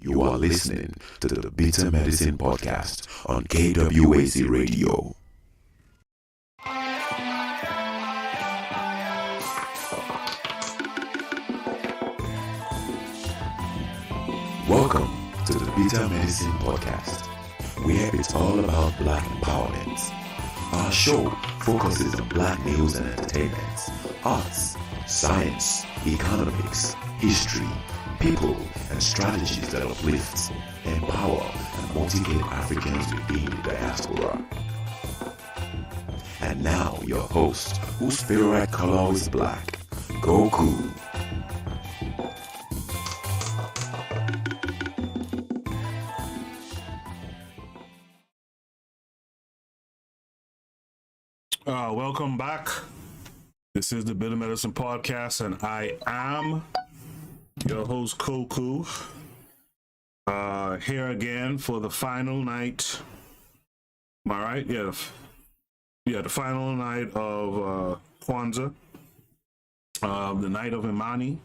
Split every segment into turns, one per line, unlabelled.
You are listening to the Bitter Medicine Podcast on KWAZ Radio. Welcome to the Bitter Medicine Podcast, where it's all about Black empowerment. Our show focuses on Black news and entertainment, arts, science, economics, history, people, and strategies that uplift, empower, and motivate Africans within the diaspora. And now, your host, whose favorite color is black, Goku.
Welcome back. This is the Bitter Medicine Podcast, and I am your host, Goku. Here again for the final night. Am I right? Yeah, the final night of KWAZ, the night of Imani.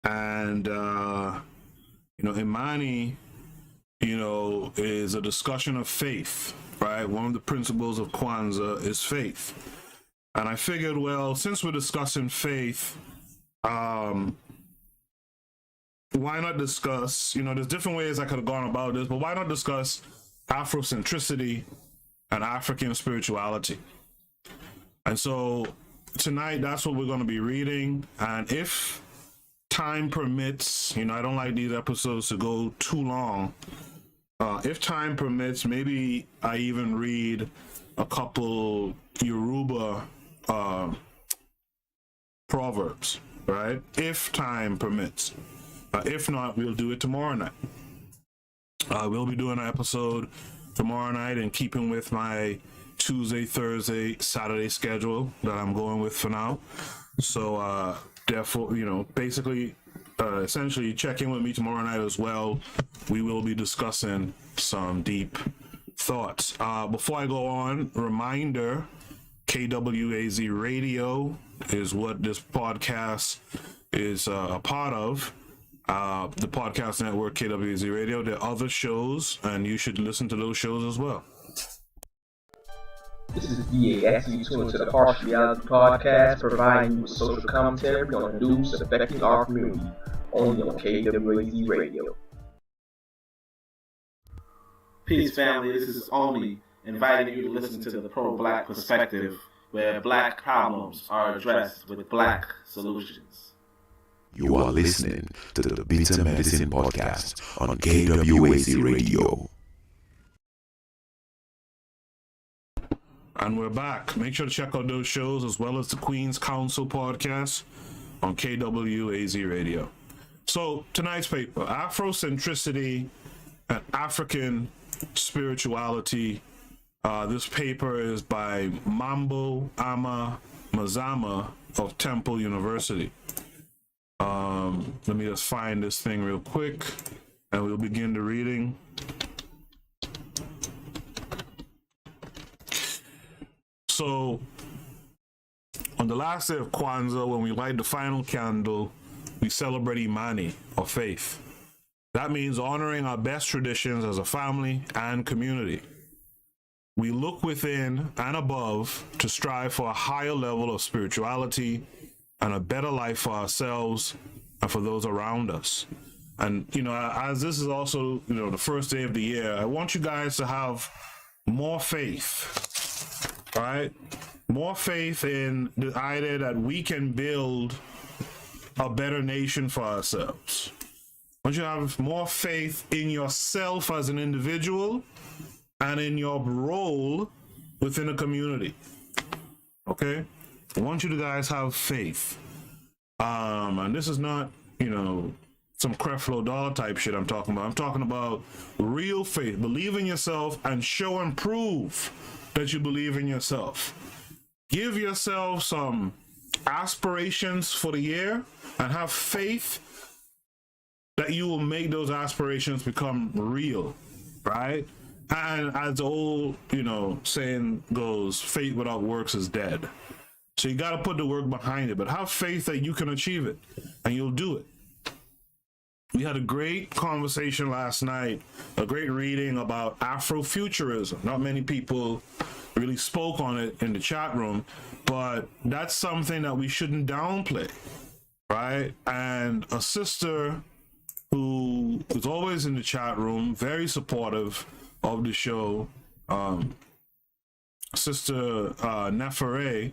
And Imani, is a discussion of faith, right? One of the principles of KWAZ is faith. And I figured, well, since we're discussing faith, why not discuss, there's different ways I could have gone about this, but why not discuss Afrocentricity and African spirituality? And so tonight, that's what we're going to be reading. And if time permits, I don't like these episodes to go too long. If time permits, maybe I even read a couple Yoruba proverbs, right? If time permits. If not, we'll do it tomorrow night. We'll be doing an episode tomorrow night in keeping with my Tuesday, Thursday, Saturday schedule that I'm going with for now. So, therefore, basically, essentially check in with me tomorrow night as well. We will be discussing some deep thoughts. Before I go on, reminder, KWAZ Radio is what this podcast is a part of. The podcast network, KWAZ Radio. There are other shows, and you should listen to those shows as well.
This is DAS. You tune to the Harsh Reality Podcast, providing you with social commentary on the news affecting our community, only on KWAZ Radio.
Peace, family. This is Oni, inviting you to listen to the pro-Black perspective, where Black problems are addressed with Black solutions.
You are listening to the Bitter Medicine Podcast on KWAZ Radio.
And we're back. Make sure to check out those shows as well as the Queen's Council podcast on KWAZ Radio. So tonight's paper, Afrocentricity and African Spirituality. This paper is by MAMBO MAZAMA of Temple University. Let me just find this thing real quick and we'll begin the reading. So, on the last day of KWAZ, when we light the final candle, we celebrate Imani, or faith. That means honoring our best traditions as a family and community. We look within and above to strive for a higher level of spirituality and a better life for ourselves and for those around us. And, as this is also, the first day of the year, I want you guys to have more faith. Right? More faith in the idea that we can build a better nation for ourselves. I want you to have more faith in yourself as an individual and in your role within a community. Okay? I want you to guys have faith. And this is not, some Creflo Dollar type shit I'm talking about. I'm talking about real faith. Believe in yourself and show and prove that you believe in yourself. Give yourself some aspirations for the year and have faith that you will make those aspirations become real, right? And as the old, saying goes, faith without works is dead. So you got to put the work behind it, but have faith that you can achieve it and you'll do it. we had a great conversation last night, a great reading about Afrofuturism. Not many people really spoke on it in the chat room, but that's something that we shouldn't downplay, right? And a sister who is always in the chat room, very supportive of the show, Sister Nefere,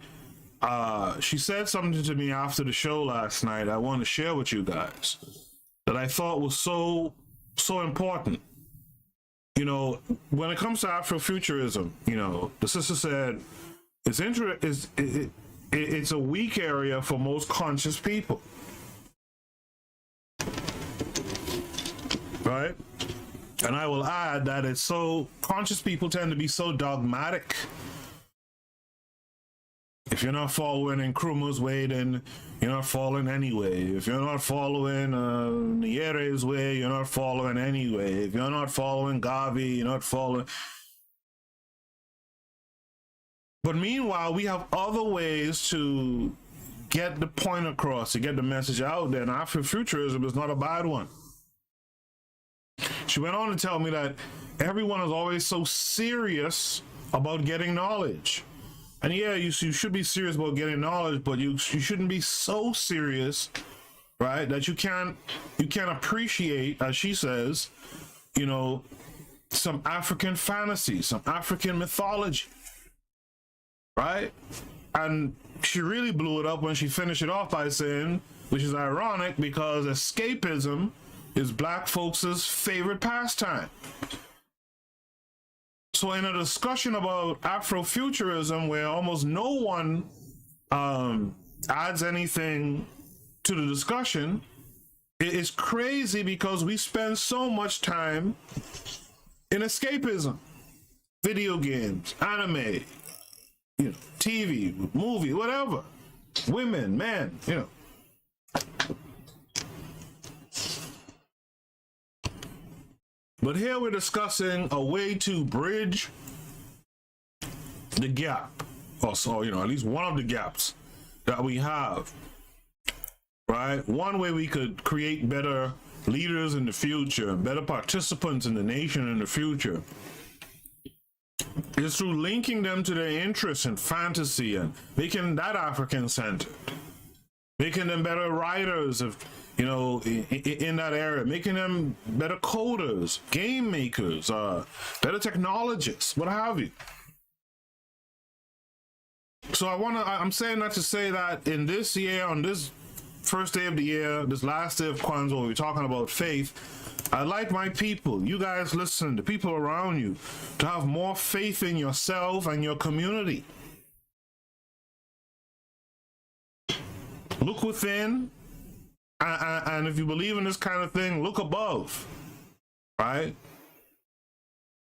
she said something to me after the show last night I want to share with you guys that I thought was so important. You know, when it comes to Afrofuturism, you know, the sister said it's a weak area for most conscious people, right? And I will add that it's so conscious people tend to be so dogmatic. If you're not following Nkrumah's way, then you're not following anyway. If you're not following Nyere's way, you're not following anyway. If you're not following Gavi, you're not following. But meanwhile, we have other ways to get the point across, to get the message out there, and Afrofuturism is not a bad one. She went on to tell me that everyone is always so serious about getting knowledge. And yeah, you should be serious about getting knowledge, but you shouldn't be so serious, right, that you can't appreciate, as she says, you know, some African fantasy, some African mythology, right? And she really blew it up when she finished it off by saying, which is ironic because escapism is black folks' favorite pastime. So in a discussion about Afrofuturism, where almost no one adds anything to the discussion, it is crazy because we spend so much time in escapism, video games, anime, you know, TV, movie, whatever, women, men, you know. But here we're discussing a way to bridge the gap, or so, you know, at least one of the gaps that we have, right? One way we could create better leaders in the future, better participants in the nation in the future, is through linking them to their interests and fantasy and making that African centered, making them better writers of, you know, in that area, making them better coders, game makers, better technologists, what have you. So I'm saying that to say that in this year, on this first day of the year, this last day of Kwanzaa, when we're talking about faith, I'd like my people, you guys listen, the people around you, to have more faith in yourself and your community. Look within. And if you believe in this kind of thing, look above, right?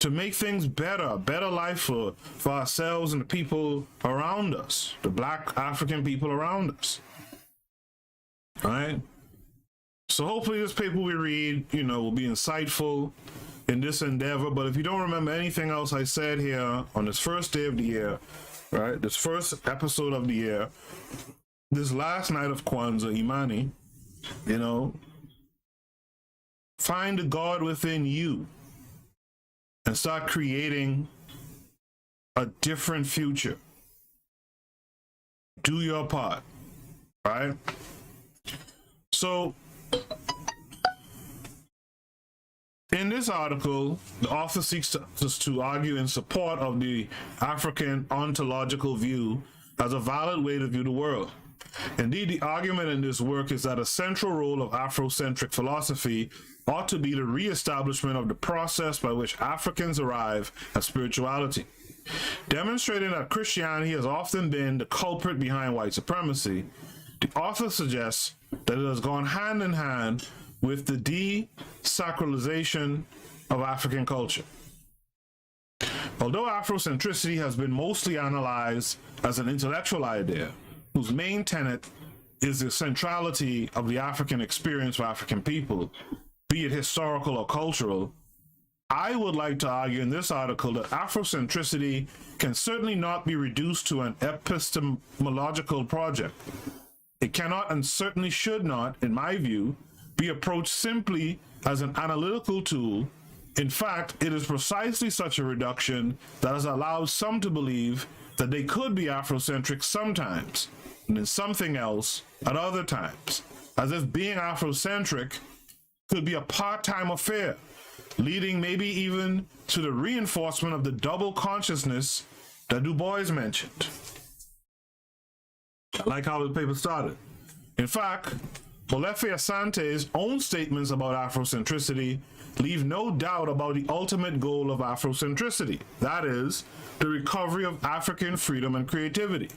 To make things better, a better life for ourselves and the people around us, the black African people around us, right? So hopefully this paper we read, you know, will be insightful in this endeavor. But if you don't remember anything else I said here on this first day of the year, right, this first episode of the year, this last night of Kwanzaa, Imani, you know, find the God within you and start creating a different future. Do your part, right? So, in this article, the author seeks to argue in support of the African ontological view as a valid way to view the world. Indeed, the argument in this work is that a central role of Afrocentric philosophy ought to be the re-establishment of the process by which Africans arrive at spirituality. Demonstrating that Christianity has often been the culprit behind white supremacy, the author suggests that it has gone hand in hand with the desacralization of African culture. Although Afrocentricity has been mostly analyzed as an intellectual idea, whose main tenet is the centrality of the African experience for African people, be it historical or cultural, I would like to argue in this article that Afrocentricity can certainly not be reduced to an epistemological project. It cannot and certainly should not, in my view, be approached simply as an analytical tool. In fact, it is precisely such a reduction that has allowed some to believe that they could be Afrocentric sometimes, and then something else at other times, as if being Afrocentric could be a part-time affair, leading maybe even to the reinforcement of the double consciousness that Du Bois mentioned. I like how the paper started. In fact, Molefe Asante's own statements about Afrocentricity leave no doubt about the ultimate goal of Afrocentricity, that is, the recovery of African freedom and creativity.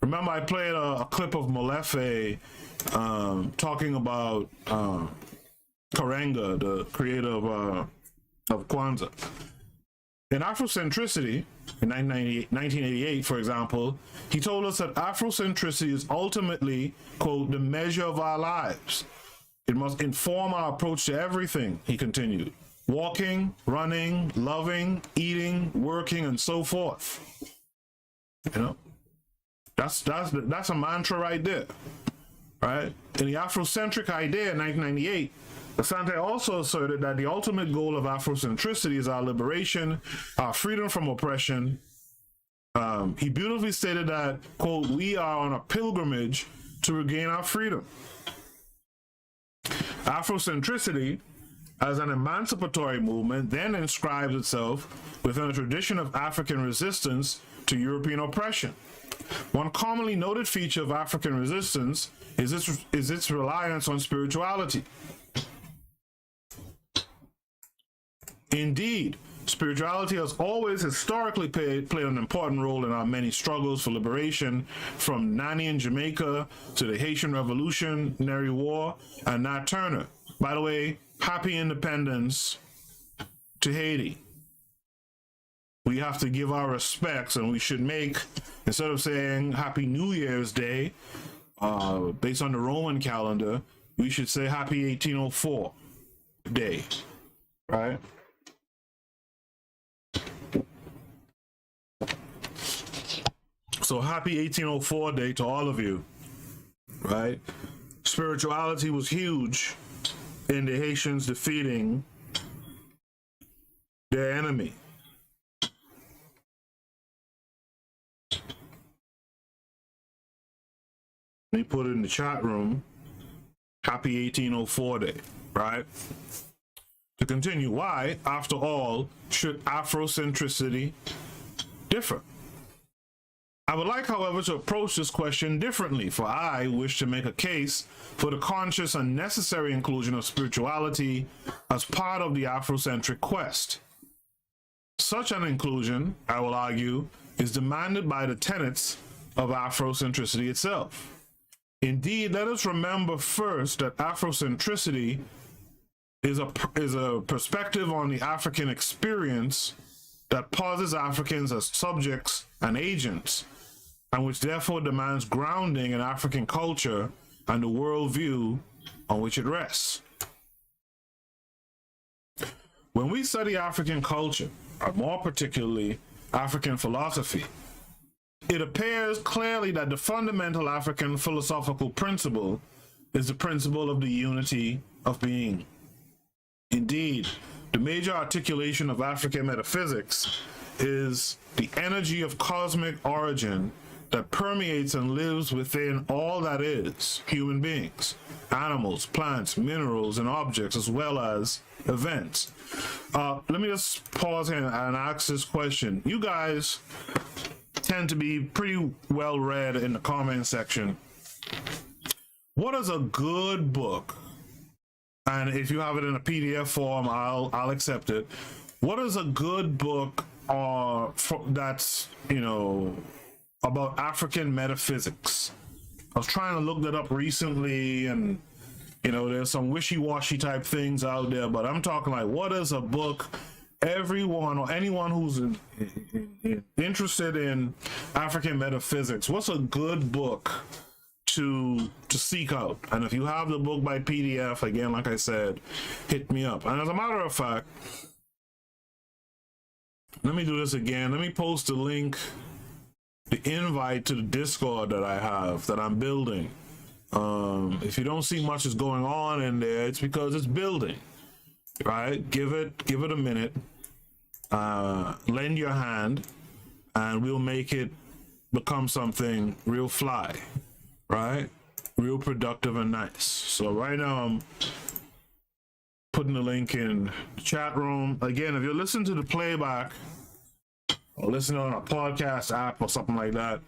Remember, I played a clip of Molefe talking about Karenga, the creator of Kwanzaa. In Afrocentricity, in 1988, for example, he told us that Afrocentricity is ultimately, quote, the measure of our lives. It must inform our approach to everything, he continued. Walking, running, loving, eating, working, and so forth. You know? That's a mantra right there. Right? In the Afrocentric idea in 1998, Asante also asserted that the ultimate goal of Afrocentricity is our liberation, our freedom from oppression. He beautifully stated that, quote, we are on a pilgrimage to regain our freedom. Afrocentricity, as an emancipatory movement, then inscribes itself within a tradition of African resistance to European oppression. One commonly noted feature of African resistance is its reliance on spirituality. Indeed, spirituality has always historically played an important role in our many struggles for liberation, from Nani in Jamaica to the Haitian Revolutionary War and Nat Turner. By the way, happy independence to Haiti. We have to give our respects, and we should make, instead of saying Happy New Year's Day, based on the Roman calendar, we should say Happy 1804 Day, right? So happy 1804 Day to all of you, right? Spirituality was huge in the Haitians defeating their enemy. Let me put it in the chat room. Happy 1804 Day, right? To continue, why, after all, should Afrocentricity differ? I would like, however, to approach this question differently, for I wish to make a case for the conscious and necessary inclusion of spirituality as part of the Afrocentric quest. Such an inclusion, I will argue, is demanded by the tenets of Afrocentricity itself. Indeed, let us remember first that Afrocentricity is a perspective on the African experience that posits Africans as subjects and agents, and which therefore demands grounding in African culture and the worldview on which it rests. When we study African culture, or more particularly African philosophy, it appears clearly that the fundamental African philosophical principle is the principle of the unity of being. Indeed, the major articulation of African metaphysics is the energy of cosmic origin that permeates and lives within all that is human beings, animals, plants, minerals, and objects, as well as events. Let me just pause here and ask this question. You guys tend to be pretty well read in the comment section. What is a good book? And if you have it in a PDF form, I'll accept it. What is a good book that's, you know, about African metaphysics? I was trying to look that up recently, and you know, there's some wishy-washy type things out there, but I'm talking like, what is a book everyone or anyone who's interested in African metaphysics, what's a good book to seek out? And if you have the book by PDF, again, like I said, hit me up. And as a matter of fact, let me do this again. Let me post a link, the invite to the Discord that I have, that I'm building. If you don't see much is going on in there, it's because it's building, right? Give it a minute. Lend your hand, and we'll make it become something real fly, right? Real productive and nice. So right now I'm putting the link in the chat room. Again, if you're listening to the playback or listening on a podcast app or something like that,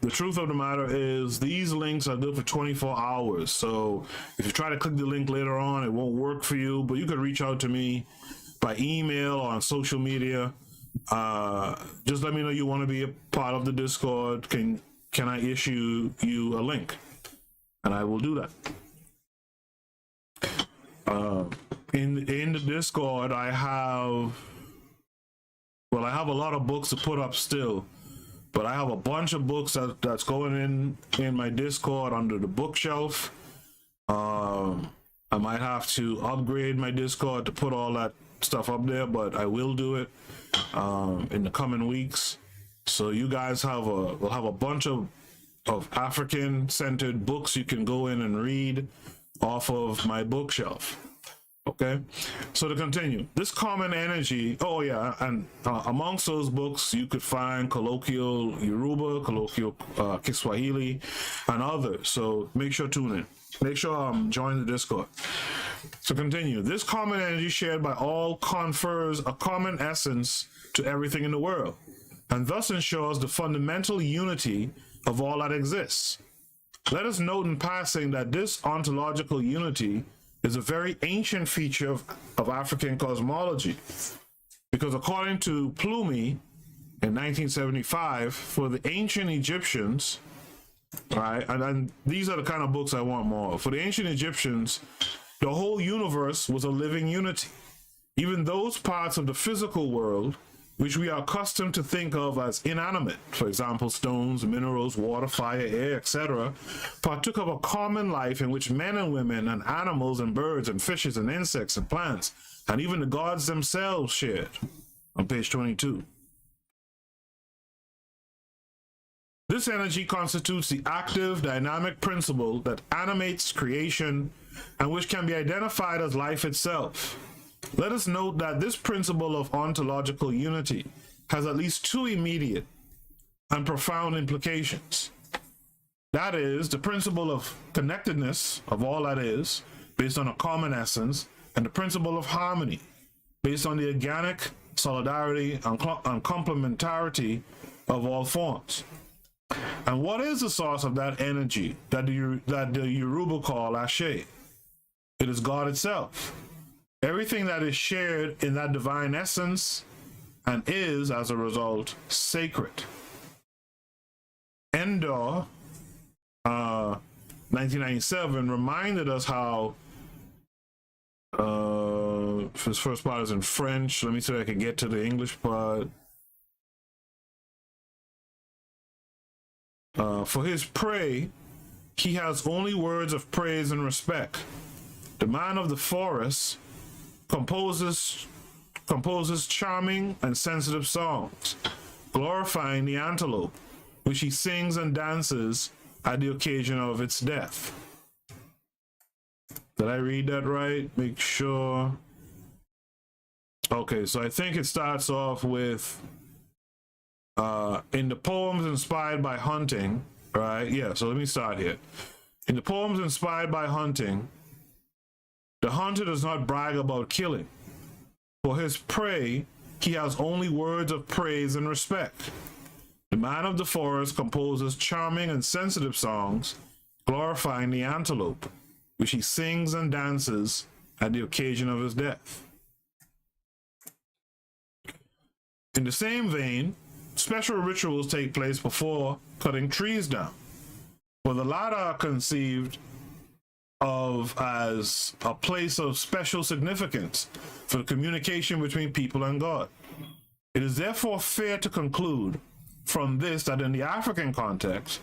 the truth of the matter is these links are good for 24 hours. So if you try to click the link later on, it won't work for you, but you could reach out to me by email or on social media. Just let me know you want to be a part of the Discord. Can I issue you a link? And I will do that. In the Discord, I have a lot of books to put up still, but I have a bunch of books that's going in my Discord under the bookshelf. I might have to upgrade my Discord to put all that stuff up there, but I will do it in the coming weeks. So you guys will have a bunch of African-centered books you can go in and read off of my bookshelf. Okay, so to continue, this common energy, and amongst those books you could find colloquial Yoruba, colloquial Kiswahili, and others. So make sure tune in. Make sure join the Discord. So continue. This common energy shared by all confers a common essence to everything in the world, and thus ensures the fundamental unity of all that exists. Let us note in passing that this ontological unity is a very ancient feature of African cosmology, because according to Plumey in 1975, for the ancient Egyptians, right, and these are the kind of books I want more of. For the ancient Egyptians, the whole universe was a living unity. Even those parts of the physical world which we are accustomed to think of as inanimate, for example, stones, minerals, water, fire, air, etc., partook of a common life in which men and women and animals and birds and fishes and insects and plants and even the gods themselves shared, on page 22. This energy constitutes the active, dynamic principle that animates creation and which can be identified as life itself. Let us note that this principle of ontological unity has at least two immediate and profound implications. That is, the principle of connectedness of all that is, based on a common essence, and the principle of harmony, based on the organic solidarity and complementarity of all forms. And what is the source of that energy that the Yoruba call Ashe? It is God itself. Everything that is shared in that divine essence and is, as a result, sacred. Endor, 1997, reminded us how, his first part is in French. Let me see if I can get to the English part. For his prey, he has only words of praise and respect. The man of the forest composes charming and sensitive songs, glorifying the antelope, which he sings and dances at the occasion of its death. Did I read that right? Make sure. Okay, so I think it starts off with, in the poems inspired by hunting, right? Yeah, so let me start here. In the poems inspired by hunting, the hunter does not brag about killing. For his prey, he has only words of praise and respect. The man of the forest composes charming and sensitive songs, glorifying the antelope, which he sings and dances at the occasion of his death. In the same vein, special rituals take place before cutting trees down, for the latter are conceived of as a place of special significance for the communication between people and God. It is therefore fair to conclude from this that in the African context,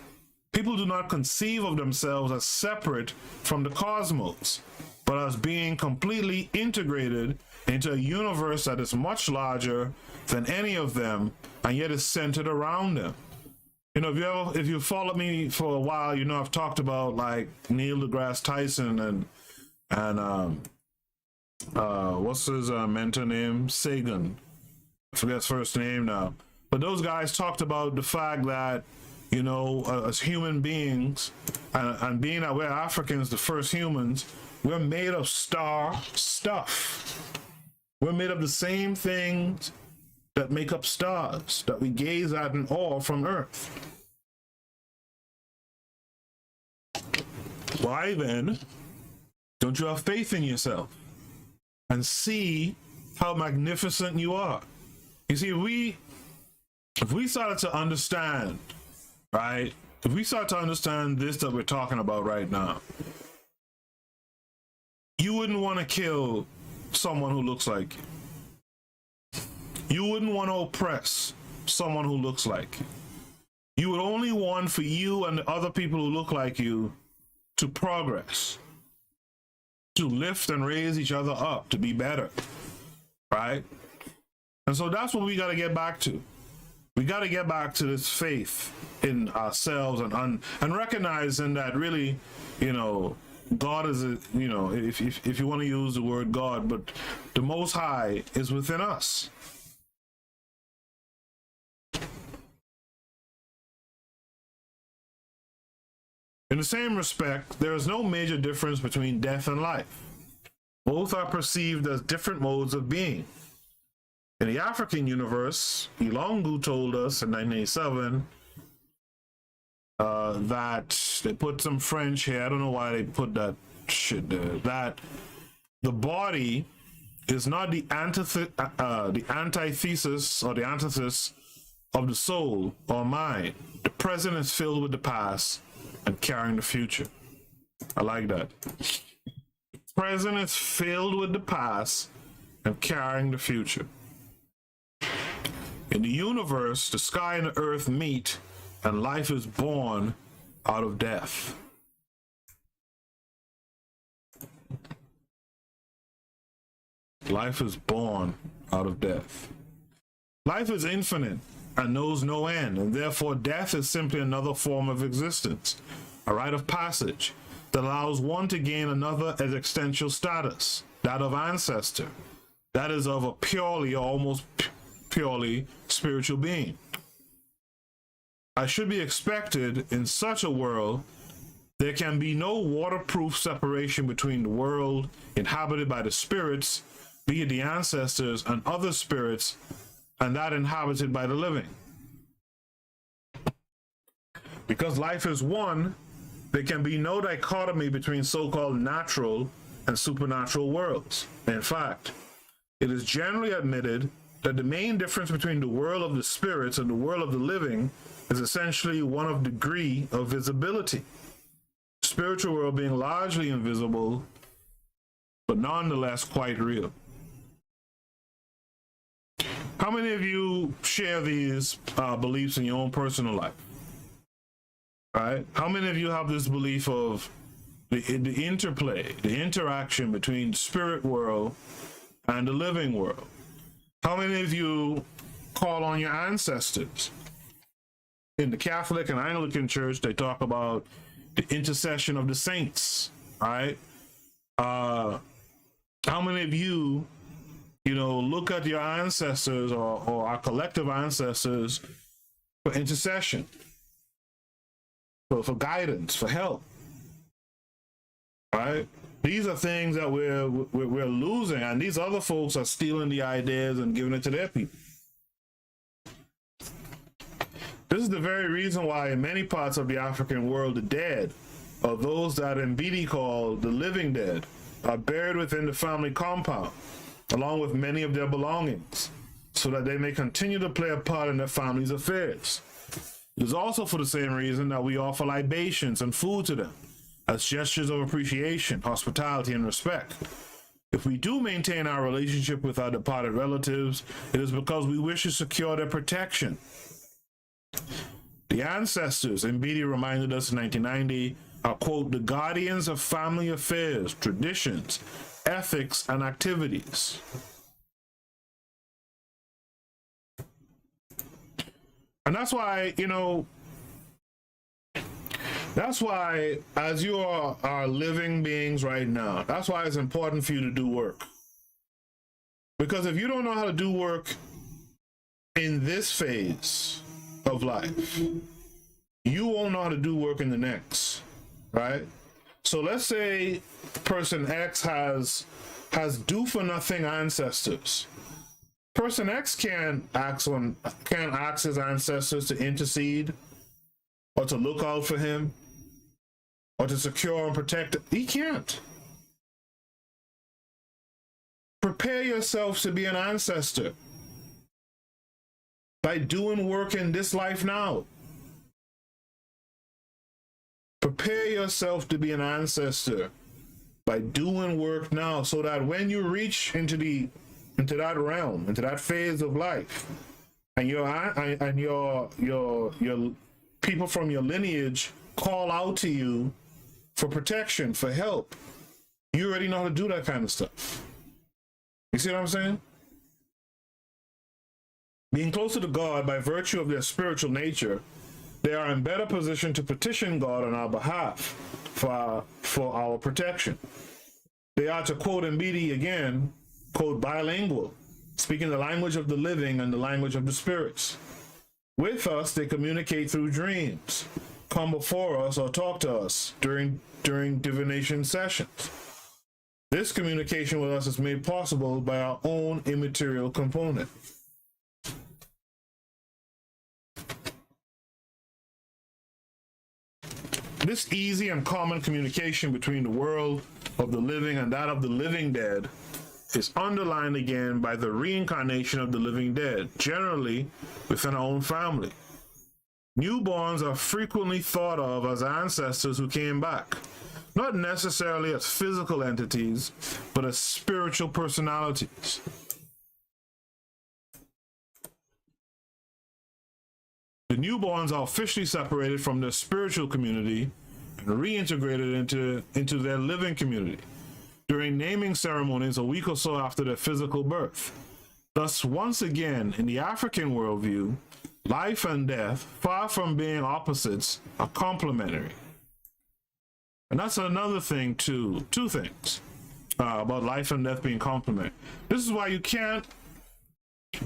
people do not conceive of themselves as separate from the cosmos, but as being completely integrated into a universe that is much larger than any of them and yet is centered around them. You know, if you followed me for a while, you know I've talked about like Neil deGrasse Tyson and what's his mentor name? Sagan. I forget his first name now. But those guys talked about the fact that, you know, as human beings, and being that we're Africans, the first humans, we're made of star stuff. We're made of the same things that make up stars that we gaze at in awe from Earth. Why then don't you have faith in yourself and see how magnificent you are? You see, if we started to understand, right? If we start to understand this that we're talking about right now, you wouldn't want to kill someone who looks like you. You wouldn't want to oppress someone who looks like you. You would only want for you and the other people who look like you to progress, to lift and raise each other up, to be better, right? And so that's what we got to get back to. We got to get back to this faith in ourselves and recognizing that really, you know, God is, you know, if you want to use the word God, but the Most High is within us. In the same respect, there is no major difference between death and life. Both are perceived as different modes of being. In the African universe, Ilongu told us in 1987 that they put some French here. I don't know why they put that shit there. That the body is not the antithesis or the antithesis of the soul or mind. The present is filled with the past and carrying the future. I like that. Present is filled with the past and carrying the future. In the universe, the sky and the earth meet, and life is born out of death. Life is born out of death. Life is infinite and knows no end, and therefore death is simply another form of existence, a rite of passage that allows one to gain another existential status, that of ancestor, that is of a purely or almost purely spiritual being. As should be expected in such a world, there can be no waterproof separation between the world inhabited by the spirits, be it the ancestors and other spirits, and that inhabited by the living. Because life is one, there can be no dichotomy between so-called natural and supernatural worlds. In fact, it is generally admitted that the main difference between the world of the spirits and the world of the living is essentially one of degree of visibility. The spiritual world being largely invisible, but nonetheless quite real. How many of you share these beliefs in your own personal life? Right? How many of you have this belief of the interplay, the interaction between the spirit world and the living world? How many of you call on your ancestors? In the Catholic and Anglican Church, they talk about the intercession of the saints, right? How many of you, look at your ancestors or our collective ancestors for intercession, for guidance, for help, right? These are things that we're losing, and these other folks are stealing the ideas and giving it to their people. This is the very reason why in many parts of the African world, the dead, or those that Mbidi call the living dead, are buried within the family compound, along with many of their belongings, so that they may continue to play a part in their family's affairs. It is also for the same reason that we offer libations and food to them, as gestures of appreciation, hospitality, and respect. If we do maintain our relationship with our departed relatives, it is because we wish to secure their protection. The ancestors, Mbidi reminded us in 1990, are, quote, the guardians of family affairs, traditions, ethics, and activities. And that's why, That's why, as you are living beings right now, that's why it's important for you to do work. Because if you don't know how to do work in this phase of life, you won't know how to do work in the next, right? So let's say person X has do for nothing ancestors. Person X can't ask his ancestors to intercede or to look out for him or to secure and protect. He can't. Prepare yourself to be an ancestor by doing work in this life now. Prepare yourself to be an ancestor by doing work now, so that when you reach into that realm, into that phase of life, and your people from your lineage call out to you for protection, for help, you already know how to do that kind of stuff. You see what I'm saying? Being closer to God by virtue of their spiritual nature, they are in better position to petition God on our behalf for our protection. They are, to quote Mbidi again, quote, bilingual, speaking the language of the living and the language of the spirits. With us, they communicate through dreams, come before us or talk to us during divination sessions. This communication with us is made possible by our own immaterial component. This easy and common communication between the world of the living and that of the living dead is underlined again by the reincarnation of the living dead, generally within our own family. Newborns are frequently thought of as ancestors who came back, not necessarily as physical entities, but as spiritual personalities. The newborns are officially separated from their spiritual community and reintegrated into their living community during naming ceremonies a week or so after their physical birth. Thus, once again, in the African worldview, life and death, far from being opposites, are complementary. And that's another thing too, two things about life and death being complementary. This is why you can't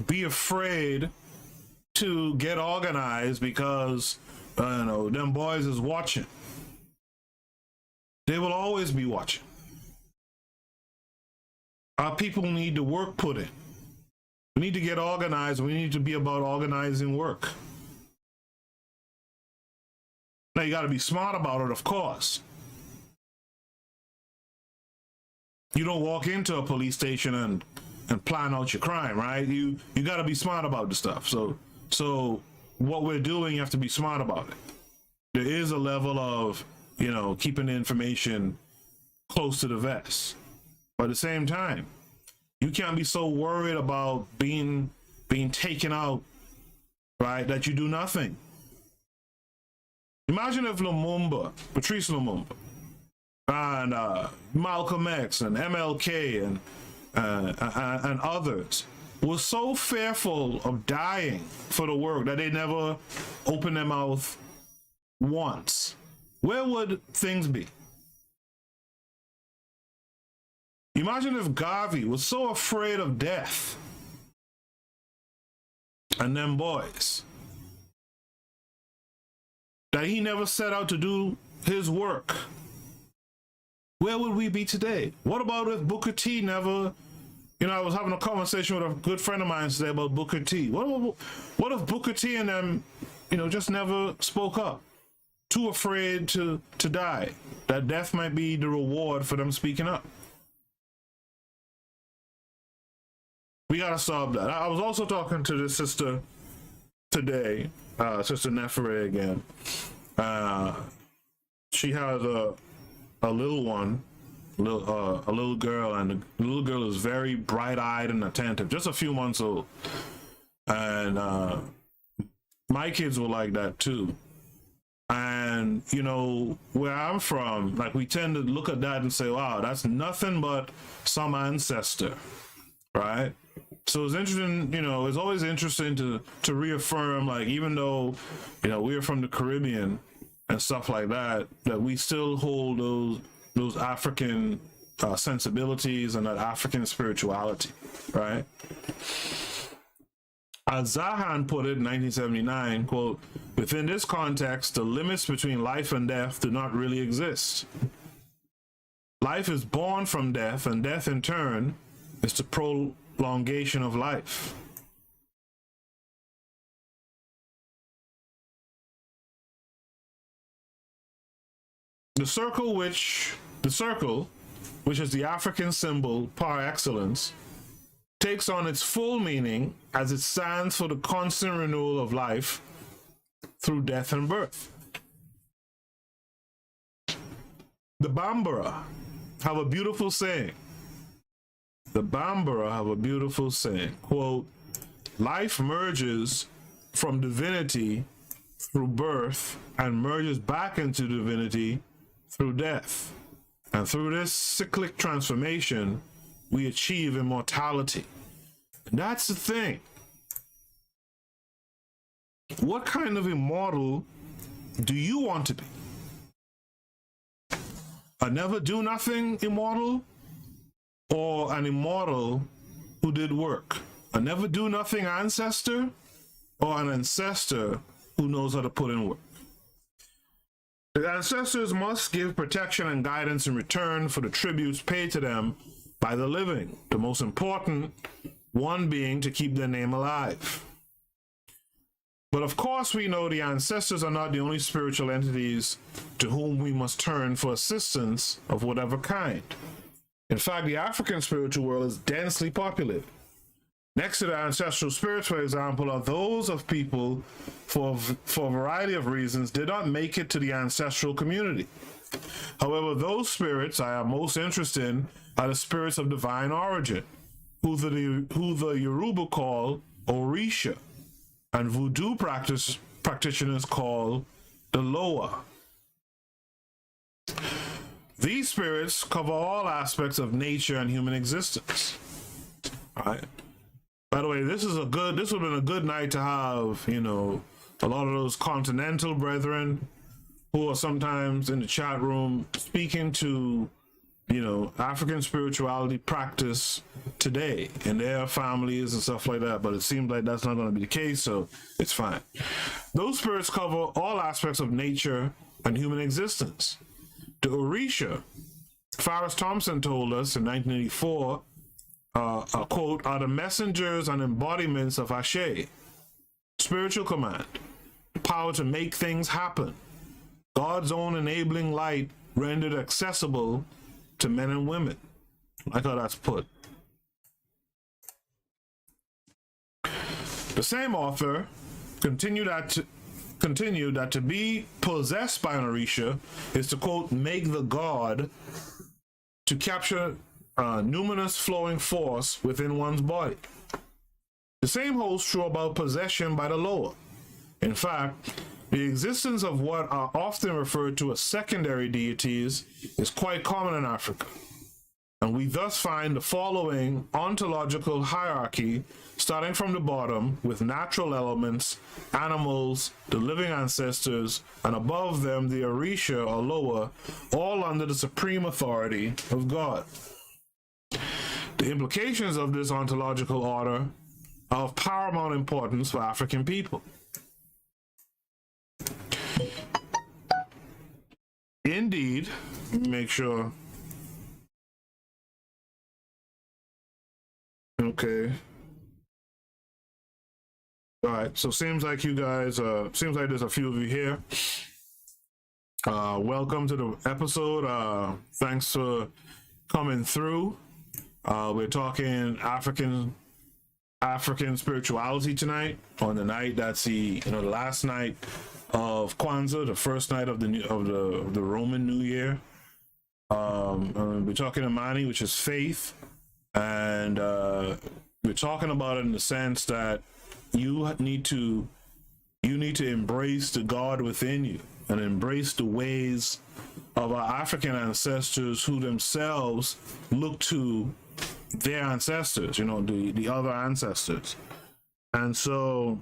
be afraid to get organized because, them boys is watching. They will always be watching. Our people need the work put in. We need to get organized. We need to be about organizing work. Now, you got to be smart about it, of course. You don't walk into a police station and plan out your crime, right? You got to be smart about the stuff. So what we're doing, you have to be smart about it. There is a level of, keeping the information close to the vest. But at the same time, you can't be so worried about being taken out, right, that you do nothing. Imagine if Patrice Lumumba, and Malcolm X and MLK and others were so fearful of dying for the work that they never opened their mouth once. Where would things be? Imagine if Garvey was so afraid of death and them boys that he never set out to do his work. Where would we be today? What about if Booker T never, I was having a conversation with a good friend of mine today about Booker T. What if Booker T and them, just never spoke up? Too afraid to die. That death might be the reward for them speaking up. We gotta solve that. I was also talking to this sister today, Sister Nefere again. She has a little one, a little girl, and the little girl is very bright-eyed and attentive, just a few months old. And my kids were like that too. And where I'm from, like, we tend to look at that and say, wow, that's nothing but some ancestor, right? So it's interesting, it's always interesting to reaffirm, like, even though, we are from the Caribbean, and stuff like that, that we still hold those African sensibilities and that African spirituality, right? As Zahan put it in 1979, quote, "Within this context, the limits between life and death do not really exist. Life is born from death, and death in turn is the prolongation of life." The circle, which is the African symbol par excellence, takes on its full meaning as it stands for the constant renewal of life through death and birth. The Bambara have a beautiful saying. Quote, "Life merges from divinity through birth and merges back into divinity through death. And through this cyclic transformation, we achieve immortality." And that's the thing. What kind of immortal do you want to be? A never do nothing immortal, or an immortal who did work? A never do nothing ancestor, or an ancestor who knows how to put in work? The ancestors must give protection and guidance in return for the tributes paid to them by the living, the most important one being to keep their name alive. But of course, we know the ancestors are not the only spiritual entities to whom we must turn for assistance of whatever kind. In fact, the African spiritual world is densely populated. Next to the ancestral spirits, for example, are those of people for a variety of reasons did not make it to the ancestral community. However, those spirits I am most interested in are the spirits of divine origin, who the Yoruba call Orisha, and voodoo practitioners call the Loa. These spirits cover all aspects of nature and human existence. All right. By the way, this would have been a good night to have, a lot of those continental brethren who are sometimes in the chat room speaking to, African spirituality practice today in their families and stuff like that. But it seems like that's not going to be the case, so it's fine. Those spirits cover all aspects of nature and human existence. The Orisha, Faris Thompson told us in 1984, quote, "are the messengers and embodiments of Ashe, spiritual command, power to make things happen, God's own enabling light rendered accessible to men and women." I like how that's put. The same author continued that to be possessed by an Orisha is to, quote, "make the god to capture numinous flowing force within one's body." The same holds true about possession by the Loa. In fact, the existence of what are often referred to as secondary deities is quite common in Africa, and we thus find the following ontological hierarchy starting from the bottom with natural elements, animals, the living ancestors, and above them the Orisha or Loa, all under the supreme authority of God. The implications of this ontological order are of paramount importance for African people. Indeed, make sure. Okay. All right, so seems like you guys, seems like there's a few of you here. Welcome to the episode. Thanks for coming through. We're talking African spirituality tonight, on the night that's the last night of Kwanzaa, the first night of the Roman New Year. We're talking Imani, which is faith, and we're talking about it in the sense that you need to embrace the God within you and embrace the ways of our African ancestors who themselves look to their ancestors, the other ancestors. And so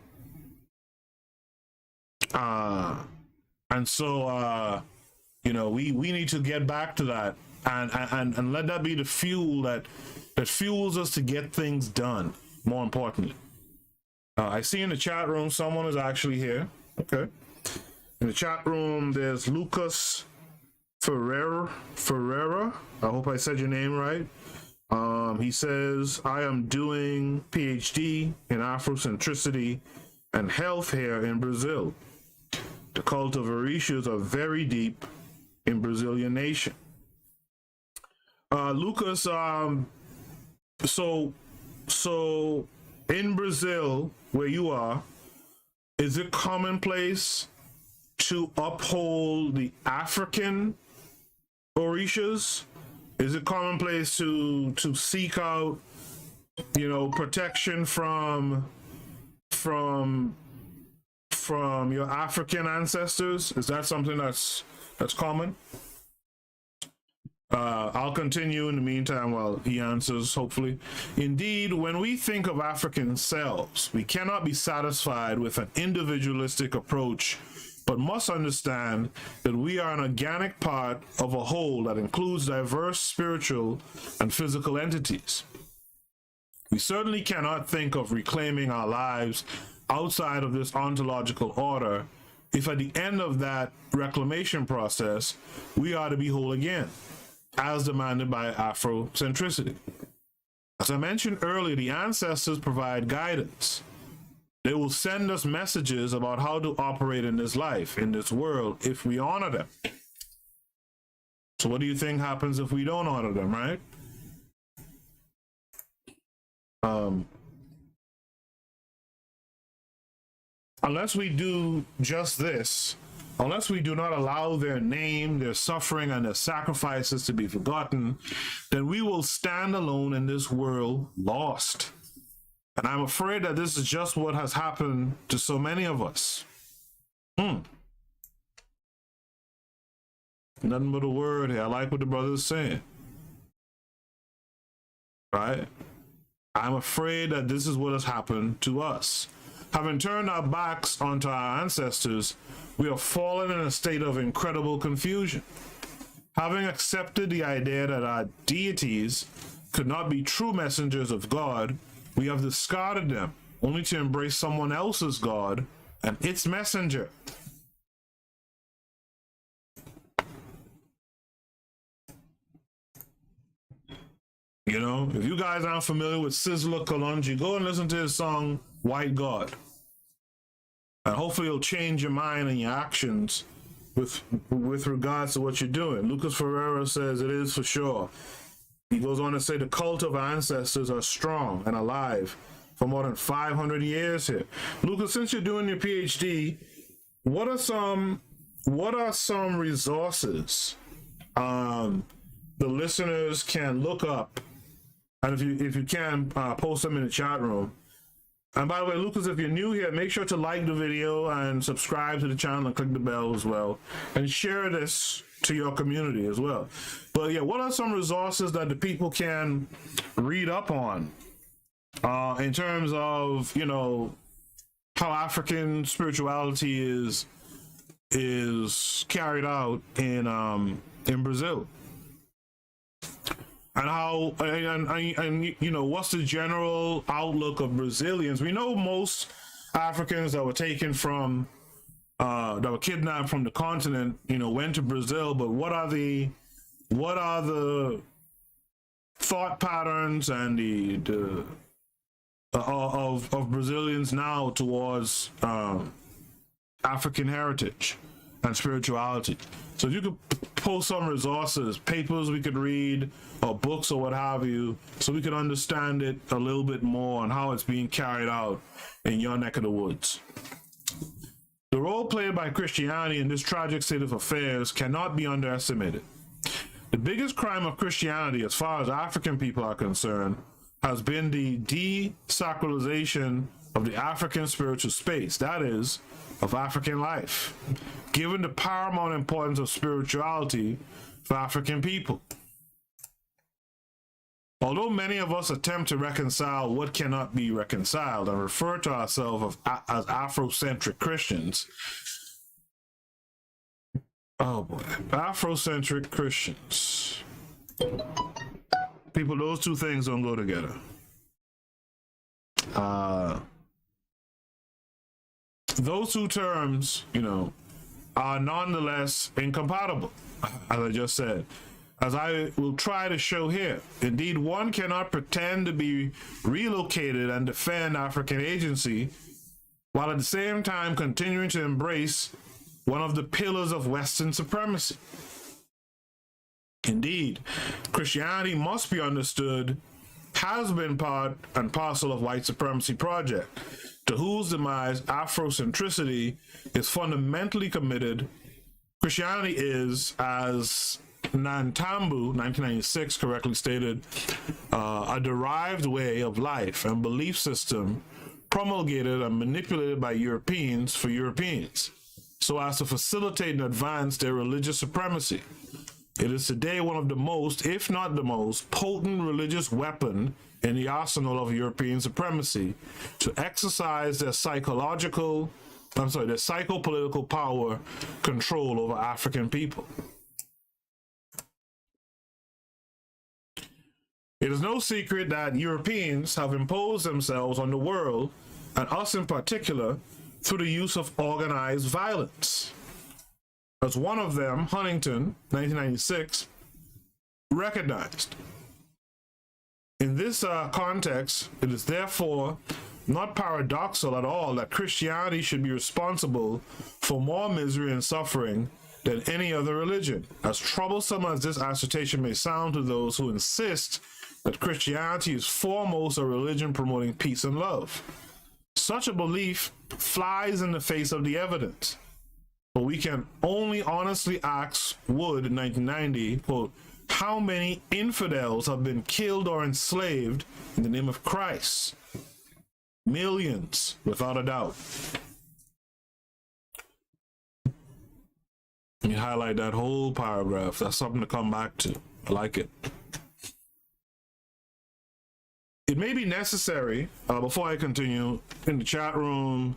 And so, you know, we need to get back to that, and let that be the fuel that fuels us to get things done. More importantly, I see in the chat room someone is actually here. Okay, in the chat room there's Lucas Ferreira. I hope I said your name right. He says, I am doing PhD in Afrocentricity and health here in Brazil. The cult of Orishas are very deep in Brazilian nation. Lucas, so in Brazil, where you are, is it commonplace to uphold the African Orishas? Is it commonplace to seek out, you know, protection from your African ancestors? Is that something that's common? I'll continue in the meantime while he answers, hopefully. Indeed, when we think of African selves, we cannot be satisfied with an individualistic approach, but must understand that we are an organic part of a whole that includes diverse spiritual and physical entities. We certainly cannot think of reclaiming our lives outside of this ontological order if at the end of that reclamation process, we are to be whole again, as demanded by Afrocentricity. As I mentioned earlier, the ancestors provide guidance. They will send us messages about how to operate in this life, in this world, if we honor them. So what do you think happens if we don't honor them, right? Unless we do just this, unless we do not allow their name, their suffering, and their sacrifices to be forgotten, then we will stand alone in this world, lost. And I'm afraid that this is just what has happened to so many of us. Nothing but a word here. I like what the brother is saying. Right? I'm afraid that this is what has happened to us. Having turned our backs onto our ancestors, we have fallen in a state of incredible confusion. Having accepted the idea that our deities could not be true messengers of God, we have discarded them, only to embrace someone else's God and its messenger. You know, if you guys aren't familiar with Sizzler Kalonji, go and listen to his song, White God. And hopefully it'll change your mind and your actions with regards to what you're doing. Lucas Ferreira says it is for sure. He goes on to say the cult of our ancestors are strong and alive for more than 500 years here. Lucas, since you're doing your PhD, what are some resources the listeners can look up? And if you can, post them in the chat room. And by the way, Lucas, if you're new here, make sure to like the video and subscribe to the channel and click the bell as well. And share this to your community as well. But yeah, what are some resources that the people can read up on in terms of, you know, how African spirituality is carried out in Brazil? And how, and you know, what's the general outlook of Brazilians? We know most Africans that were taken from, that were kidnapped from the continent, you know, went to Brazil. But what are the thought patterns and of Brazilians now towards African heritage and spirituality? So if you could post some resources, papers we could read, or books or what have you, so we could understand it a little bit more and how it's being carried out in your neck of the woods. The role played by Christianity in this tragic state of affairs cannot be underestimated. The biggest crime of Christianity, as far as African people are concerned, has been the desacralization of the African spiritual space, that is, of African life, given the paramount importance of spirituality for African people. Although many of us attempt to reconcile what cannot be reconciled and refer to ourselves as Afrocentric Christians, Oh boy, Afrocentric Christians. People, those two things don't go together. Those two terms, are nonetheless incompatible, as I just said. As I will try to show here. Indeed, one cannot pretend to be relocated and defend African agency while at the same time continuing to embrace one of the pillars of Western supremacy. Indeed, Christianity must be understood, has been part and parcel of white supremacy project, to whose demise Afrocentricity is fundamentally committed. Christianity is, as Nantambu, 1996, correctly stated, a derived way of life and belief system promulgated and manipulated by Europeans for Europeans, so as to facilitate and advance their religious supremacy. It is today one of the most, if not the most, potent religious weapon in the arsenal of European supremacy to exercise their psychopolitical power control over African people. It is no secret that Europeans have imposed themselves on the world, and us in particular, through the use of organized violence. As one of them, Huntington, 1996, recognized. In this context, it is therefore not paradoxical at all that Christianity should be responsible for more misery and suffering than any other religion, as troublesome as this assertion may sound to those who insist that Christianity is foremost a religion promoting peace and love. Such a belief flies in the face of the evidence. But we can only honestly ask Wood in 1990, quote, how many infidels have been killed or enslaved in the name of Christ? Millions, without a doubt. Let me highlight that whole paragraph. That's something to come back to. I like it. It may be necessary, before I continue, in the chat room,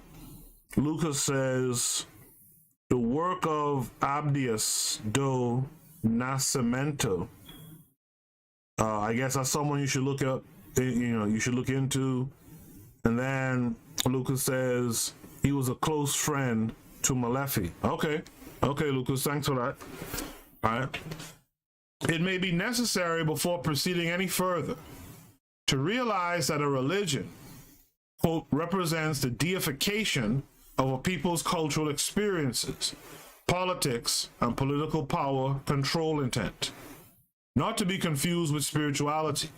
Lucas says, the work of Abdias do Nascimento. I guess that's someone you should look up, you should look into. And then Lucas says he was a close friend to Malefi. Okay, Lucas, thanks for that. All right. It may be necessary before proceeding any further to realize that a religion, quote, represents the deification of a people's cultural experiences, politics, and political power control intent, not to be confused with spirituality,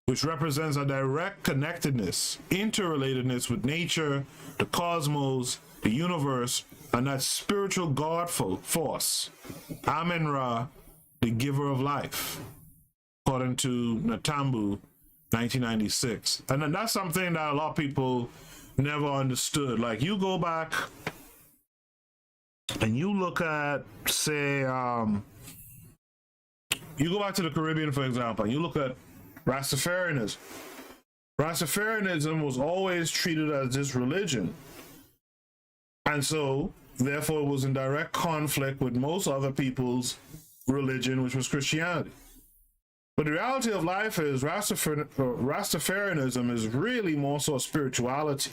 which represents a direct connectedness, interrelatedness with nature, the cosmos, the universe, and that spiritual God force, Amen-Ra, the giver of life, according to Natambu, 1996. And then that's something that a lot of people never understood. Like, you go back and you look at, say, you go back to the Caribbean, for example, and you look at Rastafarianism. Rastafarianism was always treated as this religion. And so, therefore, it was in direct conflict with most other people's religion, which was Christianity. But the reality of life is Rastafarianism is really more so spirituality,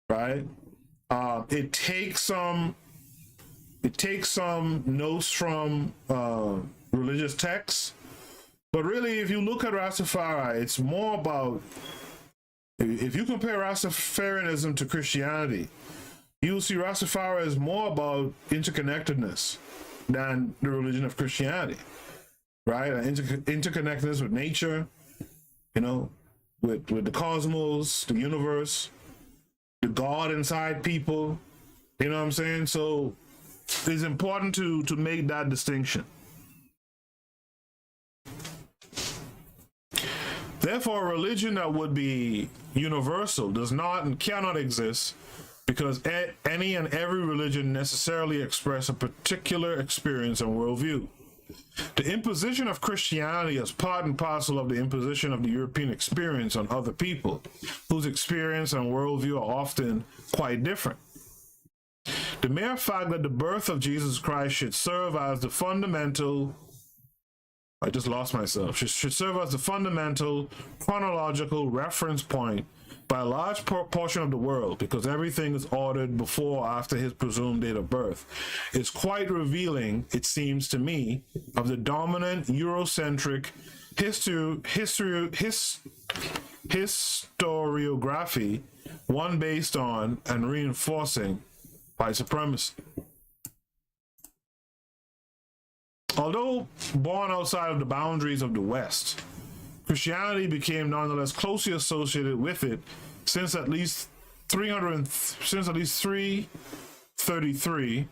right? It takes some notes from religious texts, but really, if you look at Rastafari, it's more about, if you compare Rastafarianism to Christianity, you'll see Rastafari is more about interconnectedness than the religion of Christianity. Right? Interconnectedness with nature, with the cosmos, the universe, the God inside people. You know what I'm saying? So it's important to make that distinction. Therefore, a religion that would be universal does not and cannot exist, because any and every religion necessarily express a particular experience and worldview. The imposition of Christianity is part and parcel of the imposition of the European experience on other people, whose experience and worldview are often quite different. The mere fact that the birth of Jesus Christ should serve as the fundamental, I just lost myself, should serve as the fundamental chronological reference point by a large portion of the world, because everything is ordered before or after his presumed date of birth, is quite revealing, it seems to me, of the dominant Eurocentric historiography, one based on and reinforcing white supremacy. Although born outside of the boundaries of the West, Christianity became nonetheless closely associated with it since at least 333,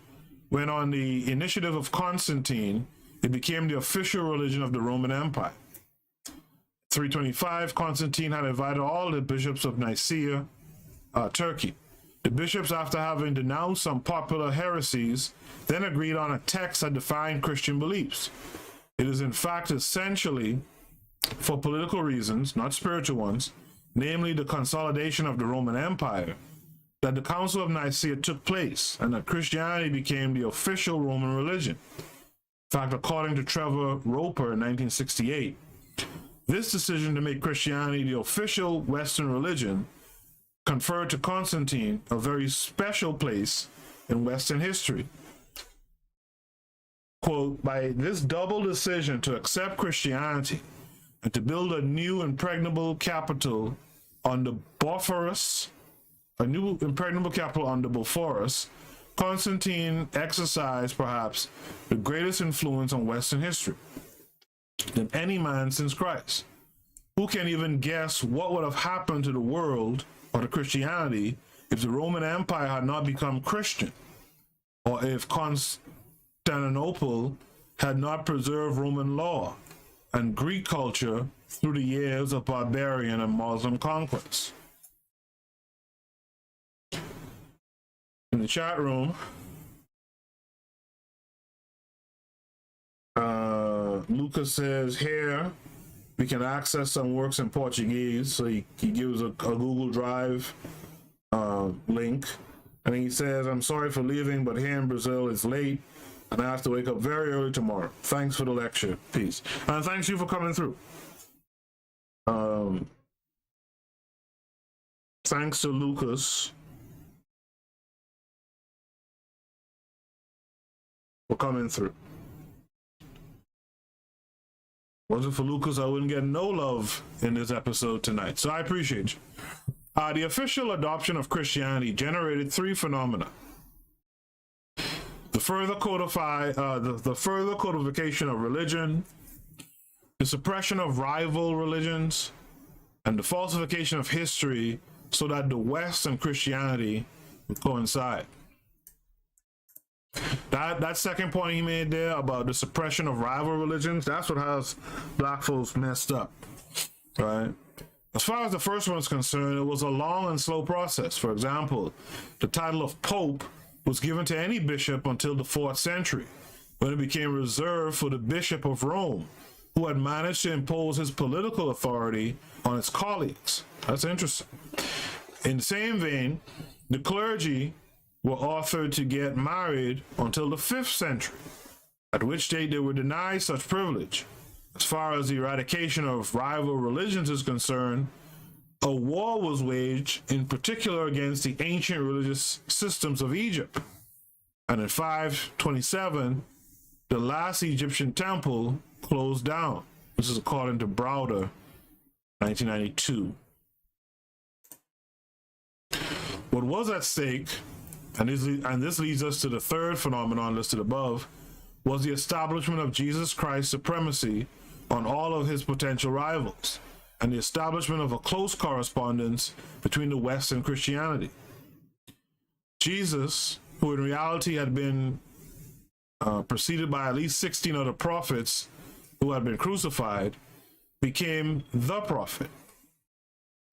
when on the initiative of Constantine, it became the official religion of the Roman Empire. 325, Constantine had invited all the bishops of Nicaea, Turkey. The bishops, after having denounced some popular heresies, then agreed on a text that defined Christian beliefs. It is in fact essentially, for political reasons, not spiritual ones, namely the consolidation of the Roman Empire, that the Council of Nicaea took place and that Christianity became the official Roman religion. In fact, according to Trevor Roper in 1968, this decision to make Christianity the official Western religion conferred to Constantine a very special place in Western history. Quote, by this double decision to accept Christianity and to build a new impregnable capital on the Bosphorus, Constantine exercised perhaps the greatest influence on Western history than any man since Christ. Who can even guess what would have happened to the world or to Christianity if the Roman Empire had not become Christian, or if Constantinople had not preserved Roman law and Greek culture through the years of barbarian and Muslim conquest? In the chat room, Lucas says here we can access some works in Portuguese, so he gives a Google Drive link, and he says, I'm sorry for leaving, but here in Brazil it's late and I have to wake up very early tomorrow. Thanks for the lecture. Peace. And thanks you for coming through. Thanks to Lucas for coming through. Wasn't for Lucas, I wouldn't get no love in this episode tonight. So I appreciate you. The official adoption of Christianity generated three phenomena. The further codification of religion, the suppression of rival religions, and the falsification of history so that the West and Christianity would coincide. That second point he made there about the suppression of rival religions, that's what has black folks messed up, right? As far as the first one is concerned, it was a long and slow process. For example, the title of Pope was given to any bishop until the 4th century, when it became reserved for the Bishop of Rome, who had managed to impose his political authority on his colleagues. That's interesting. In the same vein, the clergy were offered to get married until the 5th century, at which date they were denied such privilege. As far as the eradication of rival religions is concerned, a war was waged in particular against the ancient religious systems of Egypt. And in 527, the last Egyptian temple closed down. This is according to Browder, 1992. What was at stake, and this leads us to the third phenomenon listed above, was the establishment of Jesus Christ's supremacy on all of his potential rivals, and the establishment of a close correspondence between the West and Christianity. Jesus, who in reality had been preceded by at least 16 other prophets who had been crucified, became the prophet,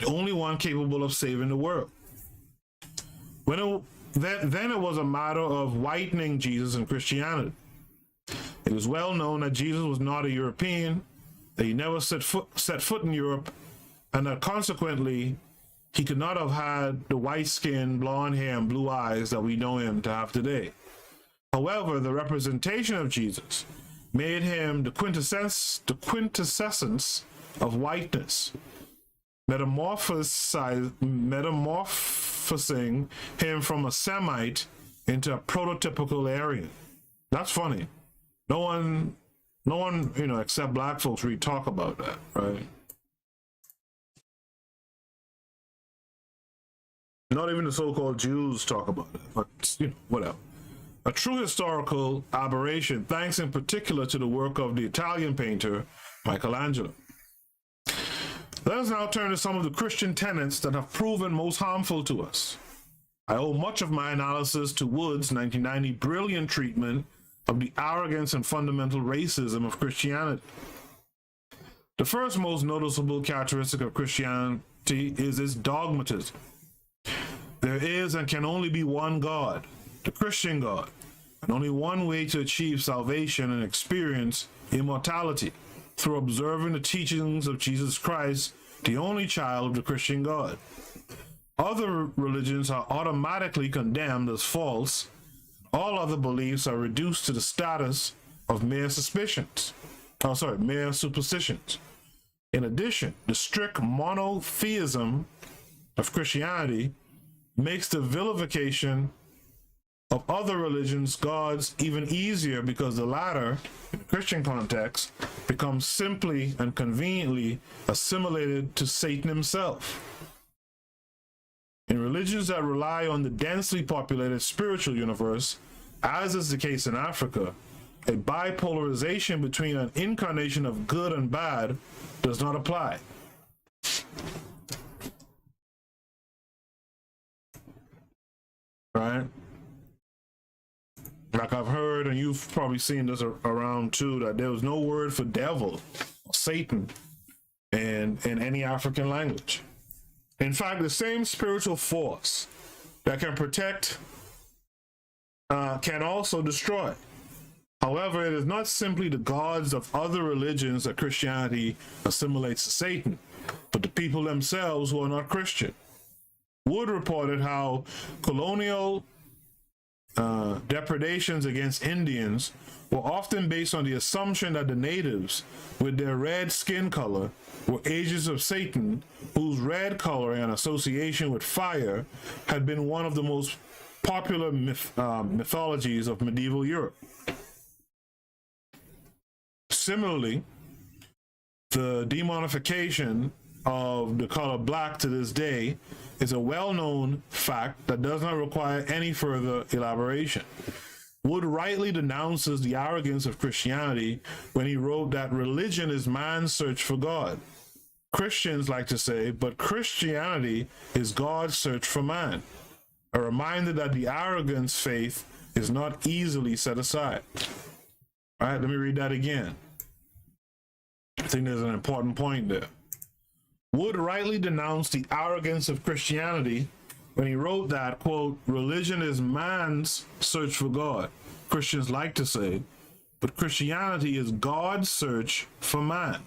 the only one capable of saving the world. Then it was a matter of whitening Jesus and Christianity. It was well known that Jesus was not a European, that he never set foot in Europe, and that consequently he could not have had the white skin, blonde hair, and blue eyes that we know him to have today. However, the representation of Jesus made him the quintessence of whiteness, metamorphosing him from a Semite into a prototypical Aryan. That's funny. No one, except black folks really talk about that, right? Not even the so-called Jews talk about it, but whatever. A true historical aberration, thanks in particular to the work of the Italian painter Michelangelo. Let us now turn to some of the Christian tenets that have proven most harmful to us. I owe much of my analysis to Wood's 1990 brilliant treatment of the arrogance and fundamental racism of Christianity. The first most noticeable characteristic of Christianity is its dogmatism. There is and can only be one God, the Christian God, and only one way to achieve salvation and experience immortality, through observing the teachings of Jesus Christ, the only child of the Christian God. Other religions are automatically condemned as false. All other beliefs are reduced to the status of mere superstitions. In addition, the strict monotheism of Christianity makes the vilification of other religions' gods even easier, because the latter, in the Christian context, becomes simply and conveniently assimilated to Satan himself. In religions that rely on the densely populated spiritual universe, as is the case in Africa, a bipolarization between an incarnation of good and bad does not apply. Right? Like I've heard, and you've probably seen this around too, that there was no word for devil or Satan in any African language. In fact, the same spiritual force that can protect can also destroy. However, it is not simply the gods of other religions that Christianity assimilates to Satan, but the people themselves who are not Christian. Wood reported how colonial depredations against Indians were often based on the assumption that the natives, with their red skin color, were agents of Satan, whose red color and association with fire had been one of the most popular mythologies of medieval Europe. Similarly, the demonification of the color black to this day is a well-known fact that does not require any further elaboration. Wood rightly denounces the arrogance of Christianity when he wrote that religion is man's search for God. Christians like to say, but Christianity is God's search for man. A reminder that the arrogance faith is not easily set aside. All right, let me read that again. I think there's an important point there. Wood rightly denounced the arrogance of Christianity when he wrote that, quote, religion is man's search for God. Christians like to say, but Christianity is God's search for man.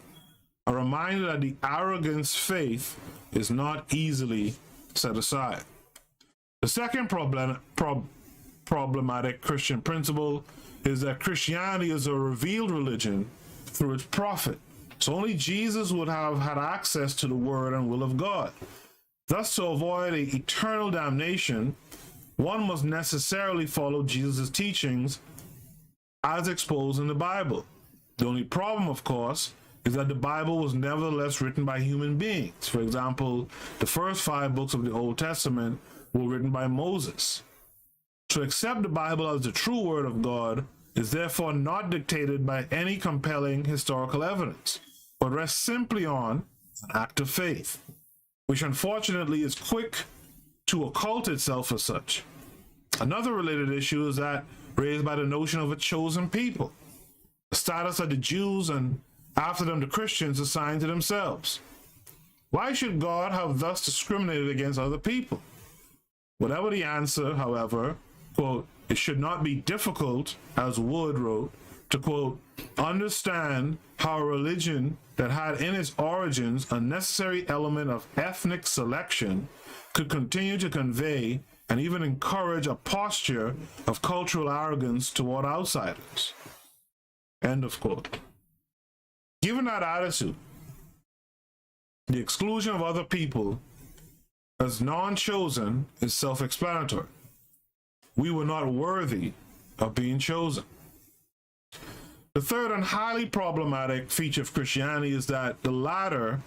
A reminder that the arrogance faith is not easily set aside. The second problematic Christian principle is that Christianity is a revealed religion through its prophet. So only Jesus would have had access to the word and will of God. Thus, to avoid an eternal damnation, one must necessarily follow Jesus' teachings as exposed in the Bible. The only problem, of course, is that the Bible was nevertheless written by human beings. For example, the first 5 books of the Old Testament were written by Moses. To accept the Bible as the true word of God is therefore not dictated by any compelling historical evidence, but rests simply on an act of faith, which unfortunately is quick to occult itself as such. Another related issue is that raised by the notion of a chosen people, the status that the Jews and after them the Christians assigned to themselves. Why should God have thus discriminated against other people? Whatever the answer, however, quote, it should not be difficult, as Wood wrote, to, quote, understand how a religion that had in its origins a necessary element of ethnic selection could continue to convey and even encourage a posture of cultural arrogance toward outsiders. End of quote. Given that attitude, the exclusion of other people as non-chosen is self-explanatory. We were not worthy of being chosen. The third and highly problematic feature of Christianity is that the latter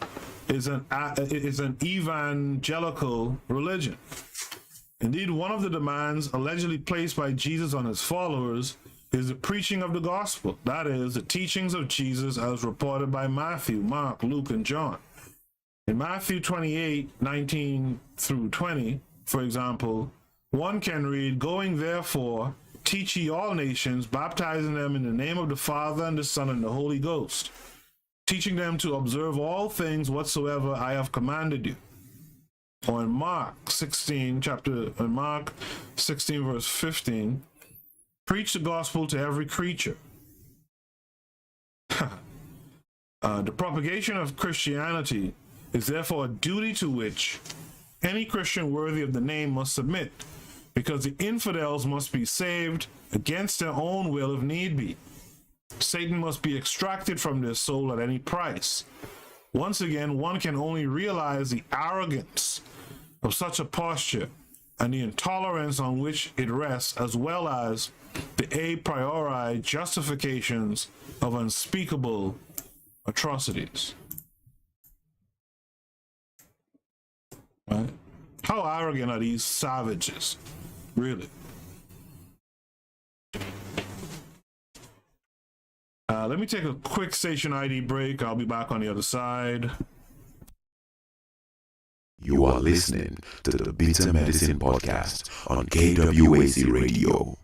is an evangelical religion. Indeed, one of the demands allegedly placed by Jesus on his followers is the preaching of the gospel, that is, the teachings of Jesus as reported by Matthew, Mark, Luke, and John. In Matthew 28:19 through 20, for example, one can read, "Going therefore, teach ye all nations, baptizing them in the name of the Father and the Son and the Holy Ghost, teaching them to observe all things whatsoever I have commanded you." Or in Mark 16, verse 15, "Preach the gospel to every creature." The propagation of Christianity is therefore a duty to which any Christian worthy of the name must submit, because the infidels must be saved against their own will if need be. Satan must be extracted from their soul at any price. Once again, one can only realize the arrogance of such a posture and the intolerance on which it rests, as well as the a priori justifications of unspeakable atrocities. Right? How arrogant are these savages, really? Let me take a quick station ID break. I'll be back on the other side.
You are listening to the Bitter Medicine Podcast on KWAZ Radio.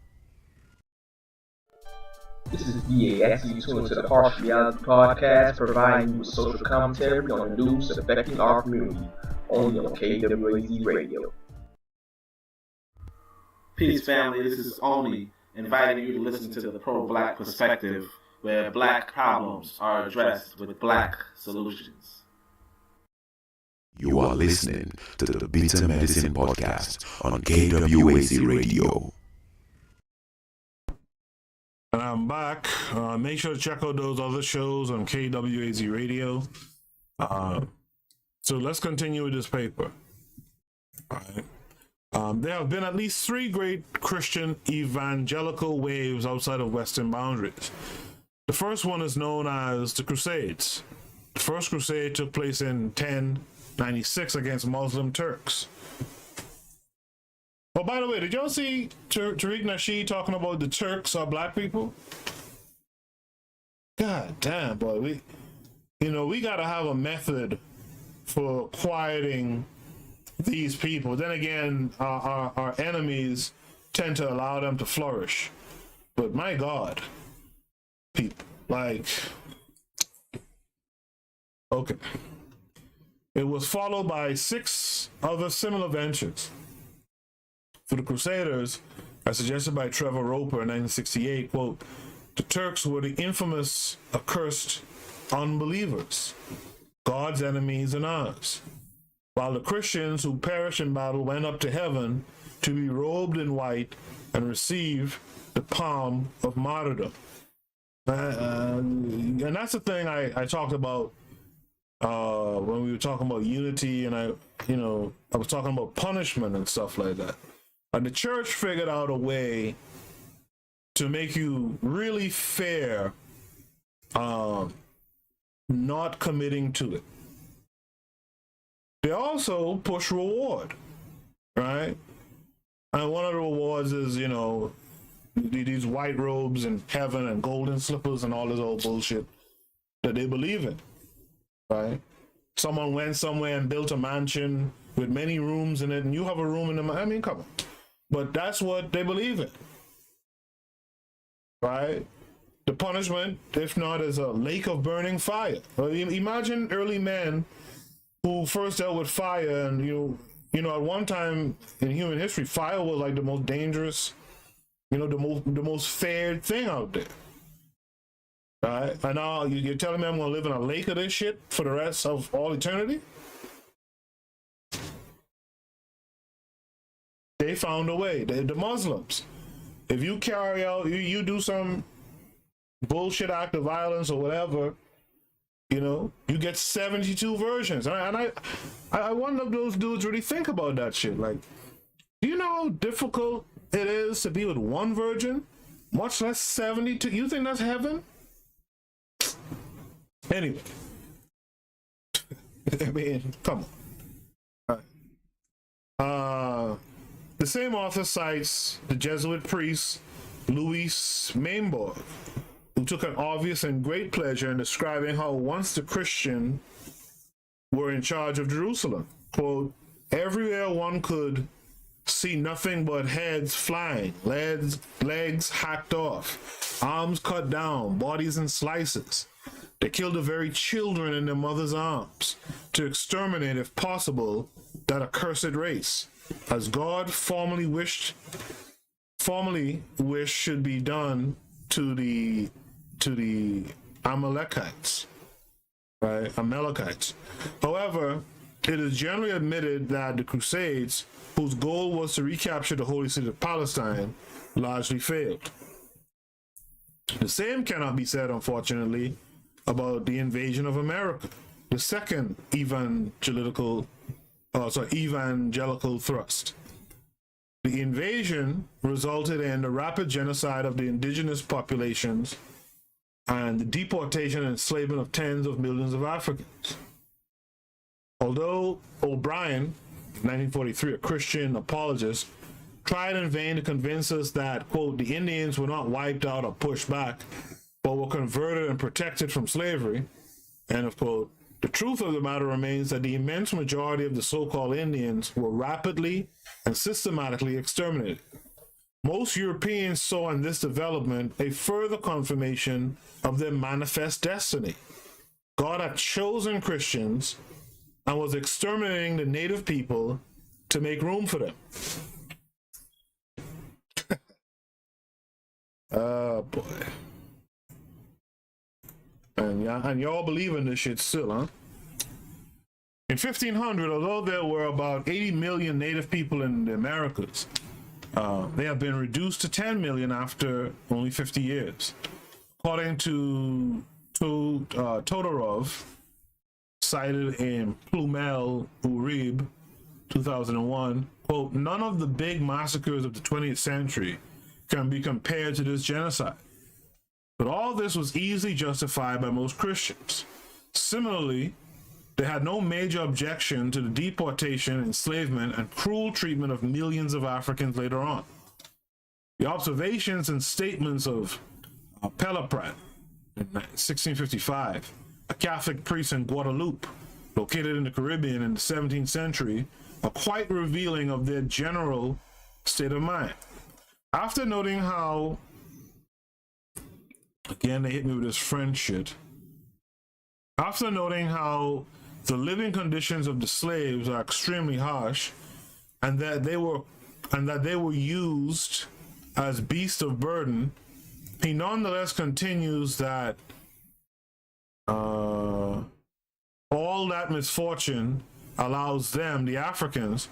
This is BAS. You tune into the Harsh Reality Podcast, providing you with social commentary on the news affecting our community, only on KWAZ Radio.
Peace, family. This is Oni, inviting you to listen to the pro-black perspective, where black problems are addressed with black solutions.
You are listening to the Bitter Medicine Podcast on KWAZ Radio.
And I'm back. Make sure to check out those other shows on KWAZ Radio. So let's continue with this paper. All right. There have been at least 3 great Christian evangelical waves outside of Western boundaries. The first one is known as the Crusades. The first crusade took place in 1096 against Muslim Turks. Oh, by the way, did y'all see Tariq Nasheed talking about the Turks are black people? God damn, boy. We got to have a method for quieting these people. Then again, our enemies tend to allow them to flourish. But my God, people, okay. It was followed by 6 other similar ventures. For the Crusaders, as suggested by Trevor Roper in 1968, quote, "The Turks were the infamous, accursed unbelievers, God's enemies and ours, while the Christians who perished in battle went up to heaven to be robed in white and receive the palm of martyrdom." And that's the thing I talked about when we were talking about unity, and I was talking about punishment and stuff like that. And the church figured out a way to make you really fair, not committing to it. They also push reward, right? And one of the rewards is, these white robes in heaven and golden slippers and all this old bullshit that they believe in, right? Someone went somewhere and built a mansion with many rooms in it, and you have a room in the, come on. But that's what they believe in, right? The punishment, if not, is a lake of burning fire. Imagine early men who first dealt with fire, and at one time in human history, fire was like the most dangerous, the most feared thing out there. All right, and now you're telling me I'm gonna live in a lake of this shit for the rest of all eternity? They found a way. The Muslims. If you carry out, you do some bullshit act of violence or whatever, you know, you get 72 versions. And I wonder if those dudes really think about that shit. Like, do you know how difficult it is to be with one virgin, much less 72? You think that's heaven? Anyway, I mean, come on. The same author cites the Jesuit priest Louis MAMBO, who took an obvious and great pleasure in describing how once the Christian were in charge of Jerusalem. Quote, everywhere one could see nothing but heads flying, legs hacked off, arms cut down, bodies in slices. They killed the very children in their mother's arms to exterminate, if possible, that accursed race, as God formerly wished should be done to the Amalekites, right? Amalekites. However, it is generally admitted that the Crusades, whose goal was to recapture the holy city of Palestine, largely failed. The same cannot be said, unfortunately, about the invasion of America, the second evangelical thrust. The invasion resulted in the rapid genocide of the indigenous populations and the deportation and enslavement of tens of millions of Africans. Although O'Brien, in 1943, a Christian apologist, tried in vain to convince us that, quote, the Indians were not wiped out or pushed back, but were converted and protected from slavery, end of quote, the truth of the matter remains that the immense majority of the so-called Indians were rapidly and systematically exterminated. Most Europeans saw in this development a further confirmation of their manifest destiny. God had chosen Christians and was exterminating the native people to make room for them. Oh boy. And y'all believe in this shit still, huh? In 1500, although there were about 80 million native people in the Americas, they have been reduced to 10 million after only 50 years. According to Todorov, cited in Plumel Urib, 2001, quote, none of the big massacres of the 20th century can be compared to this genocide. But all this was easily justified by most Christians. Similarly, they had no major objection to the deportation, enslavement, and cruel treatment of millions of Africans later on. The observations and statements of Peloprat in 1655, a Catholic priest in Guadeloupe, located in the Caribbean in the 17th century, are quite revealing of their general state of mind. After noting how, again, they hit me with this French shit. After noting how the living conditions of the slaves are extremely harsh, and that they were used as beasts of burden, he nonetheless continues that all that misfortune allows them, the Africans,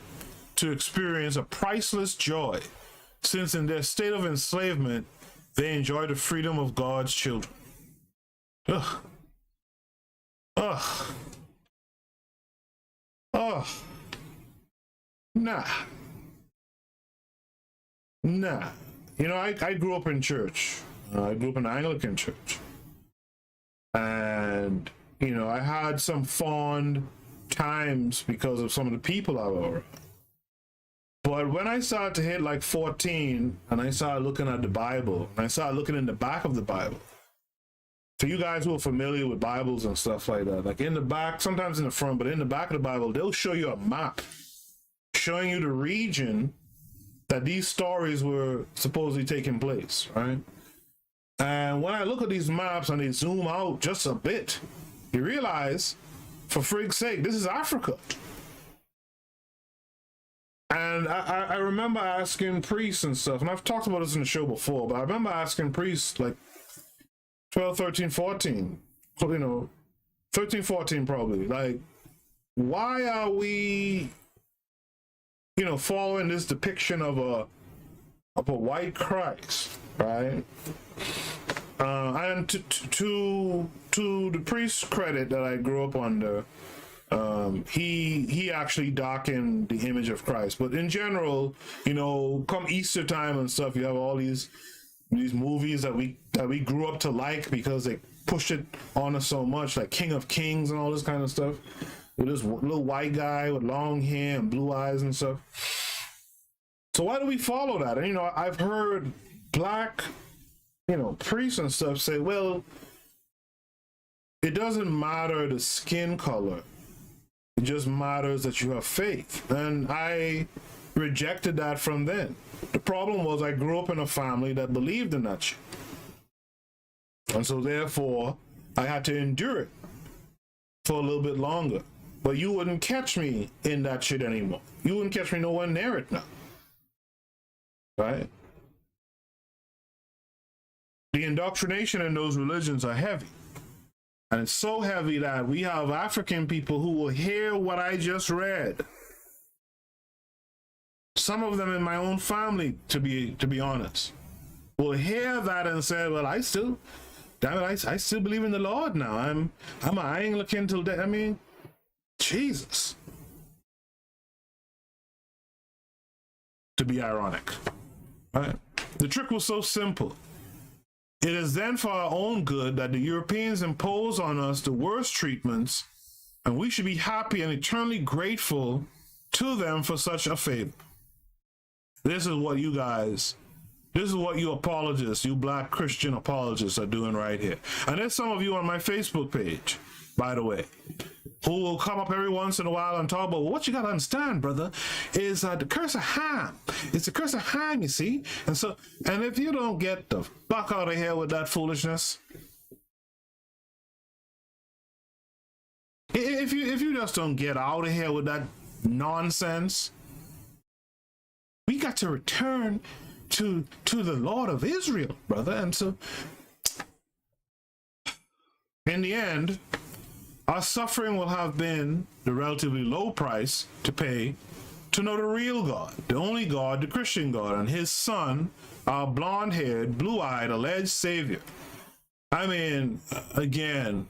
to experience a priceless joy, since in their state of enslavement, they enjoy the freedom of God's children. Ugh. Ugh. Ugh. Nah. You know, I grew up in church. I grew up in an Anglican church. And, you know, I had some fond times because of some of the people I were around. But when I started to hit like 14 and I started looking at the Bible, and I started looking in the back of the Bible, for you guys who are familiar with Bibles and stuff like that, like in the back, sometimes in the front, but in the back of the Bible, they'll show you a map showing you the region that these stories were supposedly taking place, right? And when I look at these maps and they zoom out just a bit, you realize, for frig's sake, this is Africa. And I remember asking priests and stuff, and I've talked about this in the show before, but I remember asking priests, like, 12, 13, 14. You know, 13, 14 probably. Like, why are we, you know, following this depiction of a white Christ, right? And to the priest's credit that I grew up under, he actually darkened the image of Christ. But in general, you know, come Easter time and stuff, you have all these movies that we grew up to like because they pushed it on us so much, like King of Kings and all this kind of stuff, with this little white guy with long hair and blue eyes and stuff. So why do we follow that? And, you know, I've heard black, you know, priests and stuff say, well, it doesn't matter the skin color. It just matters that you have faith. And I rejected that from then. The problem was I grew up in a family that believed in that shit. And so therefore, I had to endure it for a little bit longer. But you wouldn't catch me in that shit anymore. You wouldn't catch me nowhere near it now. Right? The indoctrination in those religions are heavy. And it's so heavy that we have African people who will hear what I just read. Some of them in my own family, to be honest, will hear that and say, well, I still believe in the Lord now. I'm an Anglican till death. I mean, Jesus. To be ironic. Right? The trick was so simple. It is then for our own good that the Europeans impose on us the worst treatments, and we should be happy and eternally grateful to them for such a favor. This is what you apologists, you black Christian apologists are doing right here. And there's some of you on my Facebook page, by the way, who will come up every once in a while and talk about, well, what you got to understand, brother, is the curse of Ham. It's the curse of Ham, you see? And if you don't get the fuck out of here with that foolishness, if you just don't get out of here with that nonsense, we got to return to the Lord of Israel, brother. And so, in the end, our suffering will have been the relatively low price to pay to know the real God, the only God, the Christian God, and his son, our blonde-haired, blue-eyed, alleged savior. I mean, again,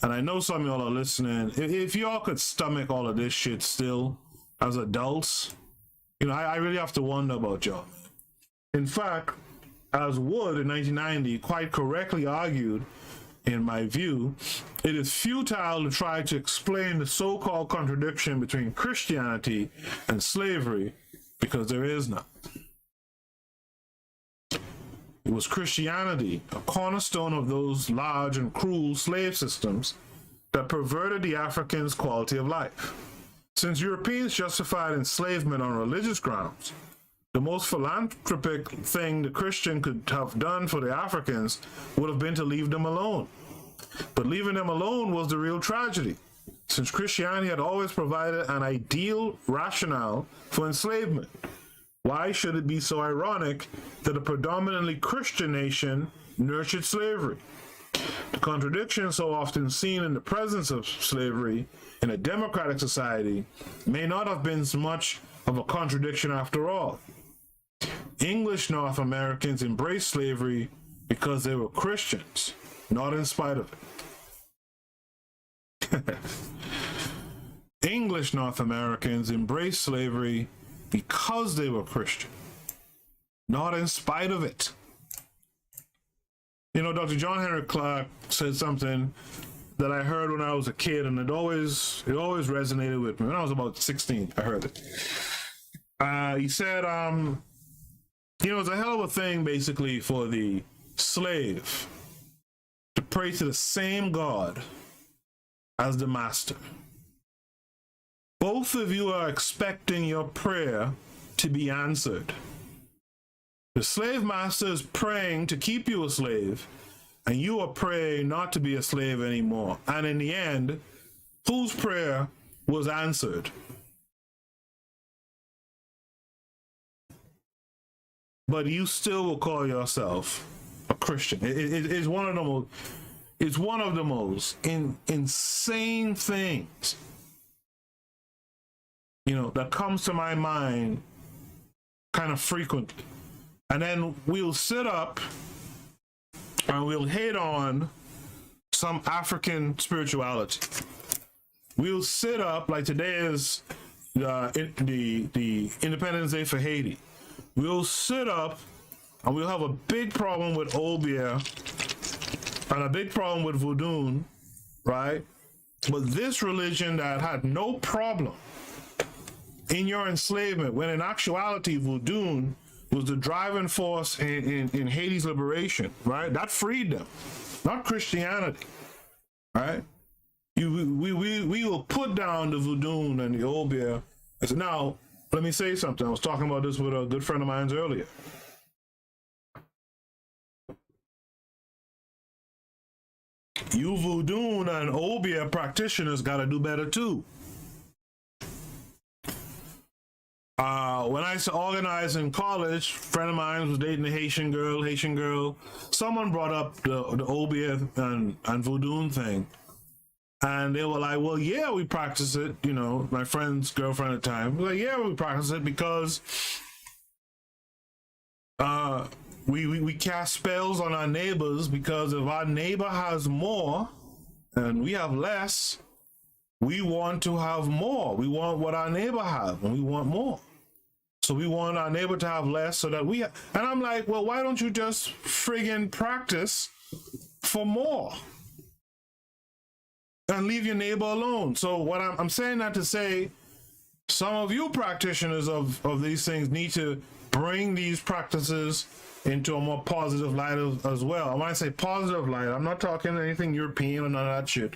and I know some of y'all are listening, if y'all could stomach all of this shit still as adults, you know, I really have to wonder about y'all. In fact, as Wood in 1990 quite correctly argued, in my view, it is futile to try to explain the so-called contradiction between Christianity and slavery, because there is none. It was Christianity, a cornerstone of those large and cruel slave systems, that perverted the Africans' quality of life. Since Europeans justified enslavement on religious grounds, the most philanthropic thing the Christian could have done for the Africans would have been to leave them alone. But leaving them alone was the real tragedy, since Christianity had always provided an ideal rationale for enslavement. Why should it be so ironic that a predominantly Christian nation nurtured slavery? The contradiction so often seen in the presence of slavery in a democratic society may not have been so much of a contradiction after all. English North Americans embraced slavery because they were Christians, not in spite of it. English North Americans embraced slavery because they were Christian, not in spite of it. You know, Dr. John Henry Clarke said something that I heard when I was a kid, and it always resonated with me. When I was about 16, I heard it. He said, you know, it's a hell of a thing, basically, for the slave to pray to the same God as the master. Both of you are expecting your prayer to be answered. The slave master is praying to keep you a slave, and you are praying not to be a slave anymore. And in the end, whose prayer was answered? But you still will call yourself a Christian. It's one of the most. It's one of the most insane things, that comes to my mind kind of frequently. And then we'll sit up and we'll hate on some African spirituality. We'll sit up, like today is the Independence Day for Haiti. We'll sit up and we'll have a big problem with Obia and a big problem with Voodoo, right? But this religion that had no problem in your enslavement, when in actuality Voodoo was the driving force in Haiti's liberation, right? That freed them, not Christianity, right? We will put down the Voodoo and the Obia. Now, let me say something. I was talking about this with a good friend of mine earlier. You Voodoo and Obia practitioners got to do better too. When I organized in college, a friend of mine was dating a Haitian girl. Someone brought up the Obia and Voodoo thing. And they were like, well, yeah, we practice it. My friend's girlfriend at the time was like, yeah, we practice it because we cast spells on our neighbors, because if our neighbor has more and we have less, we want to have more. We want what our neighbor has, and we want more. So we want our neighbor to have less so that we have. And I'm like, well, why don't you just friggin' practice for more and leave your neighbor alone? So what I'm saying that to say, some of you practitioners of these things need to bring these practices into a more positive light as well. And when I say positive light, I'm not talking anything European or none of that shit.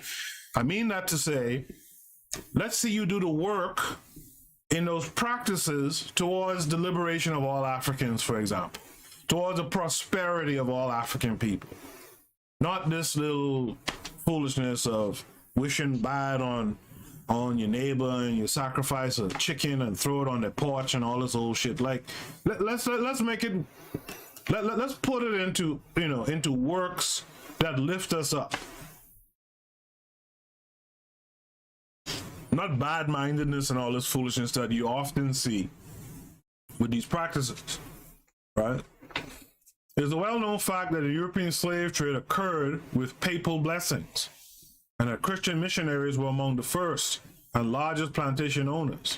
I mean that to say, let's see you do the work in those practices towards the liberation of all Africans, for example, towards the prosperity of all African people. Not this little foolishness of wishing bad on your neighbor and you sacrifice a chicken and throw it on their porch and all this old shit. Like, let's make it. Let's put it into works that lift us up. Not bad-mindedness and all this foolishness that you often see with these practices, right? It's a well-known fact that the European slave trade occurred with papal blessings, and that Christian missionaries were among the first and largest plantation owners.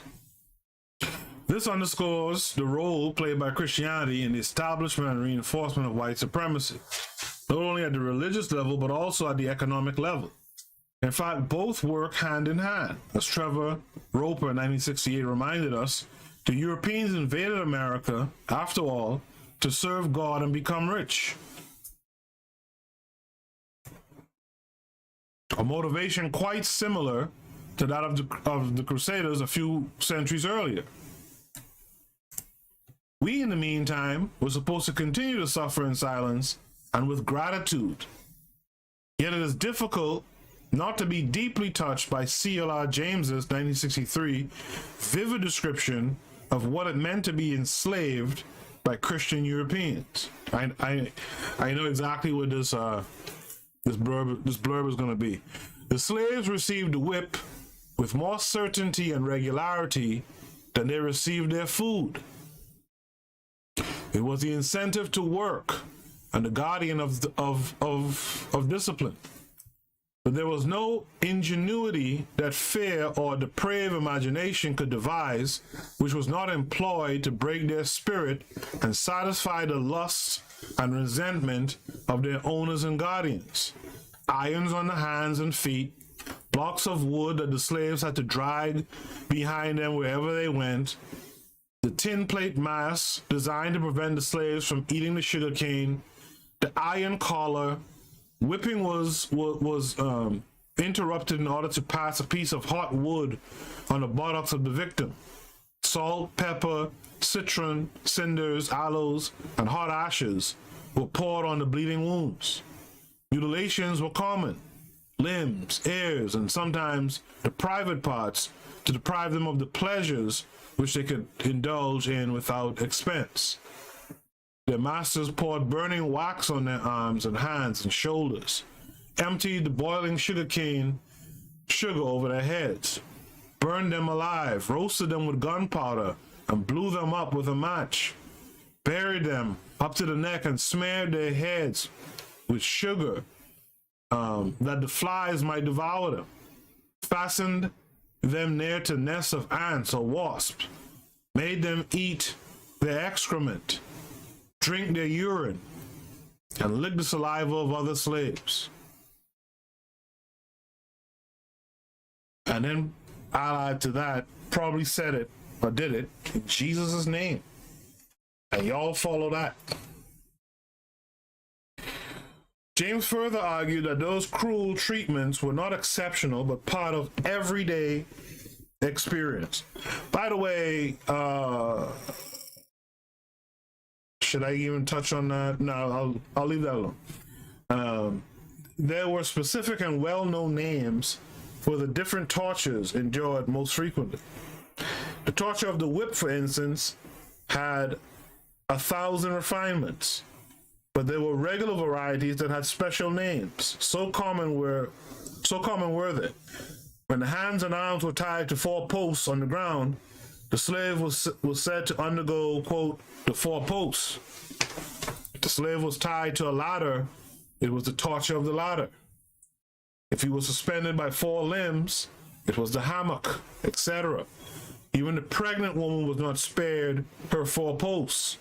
This underscores the role played by Christianity in the establishment and reinforcement of white supremacy, not only at the religious level, but also at the economic level. In fact, both work hand in hand. As Trevor Roper in 1968 reminded us, the Europeans invaded America, after all, to serve God and become rich. A motivation quite similar to that of the Crusaders a few centuries earlier. We, in the meantime, were supposed to continue to suffer in silence and with gratitude. Yet it is difficult not to be deeply touched by C.L.R. James's 1963 vivid description of what it meant to be enslaved by Christian Europeans. I know exactly what this blurb is going to be. The slaves received the whip with more certainty and regularity than they received their food. It was the incentive to work and the guardian of discipline. But there was no ingenuity that fear or depraved imagination could devise, which was not employed to break their spirit and satisfy the lust and resentment of their owners and guardians. Irons on the hands and feet, blocks of wood that the slaves had to drag behind them wherever they went, the tin plate mask designed to prevent the slaves from eating the sugar cane, the iron collar. Whipping was interrupted in order to pass a piece of hot wood on the buttocks of the victim. Salt, pepper, citron, cinders, aloes, and hot ashes were poured on the bleeding wounds. Mutilations were common. Limbs, ears, and sometimes the private parts to deprive them of the pleasures which they could indulge in without expense. Their masters poured burning wax on their arms and hands and shoulders, emptied the boiling sugar over their heads, burned them alive, roasted them with gunpowder, and blew them up with a match, buried them up to the neck and smeared their heads with sugar that the flies might devour them, fastened them near to nests of ants or wasps, made them eat their excrement, drink their urine, and lick the saliva of other slaves. And then, allied to that, probably said it or did it in Jesus' name. And y'all follow that. James further argued that those cruel treatments were not exceptional, but part of everyday experience. By the way, should I even touch on that? No, I'll leave that alone. There were specific and well-known names for the different tortures endured most frequently. The torture of the whip, for instance, had 1,000 refinements, but there were regular varieties that had special names. So common were they. When the hands and arms were tied to 4 posts on the ground, the slave was said to undergo, quote, the 4 posts. If the slave was tied to a ladder, it was the torture of the ladder. If he was suspended by 4 limbs, it was the hammock, etc. Even the pregnant woman was not spared her 4 posts.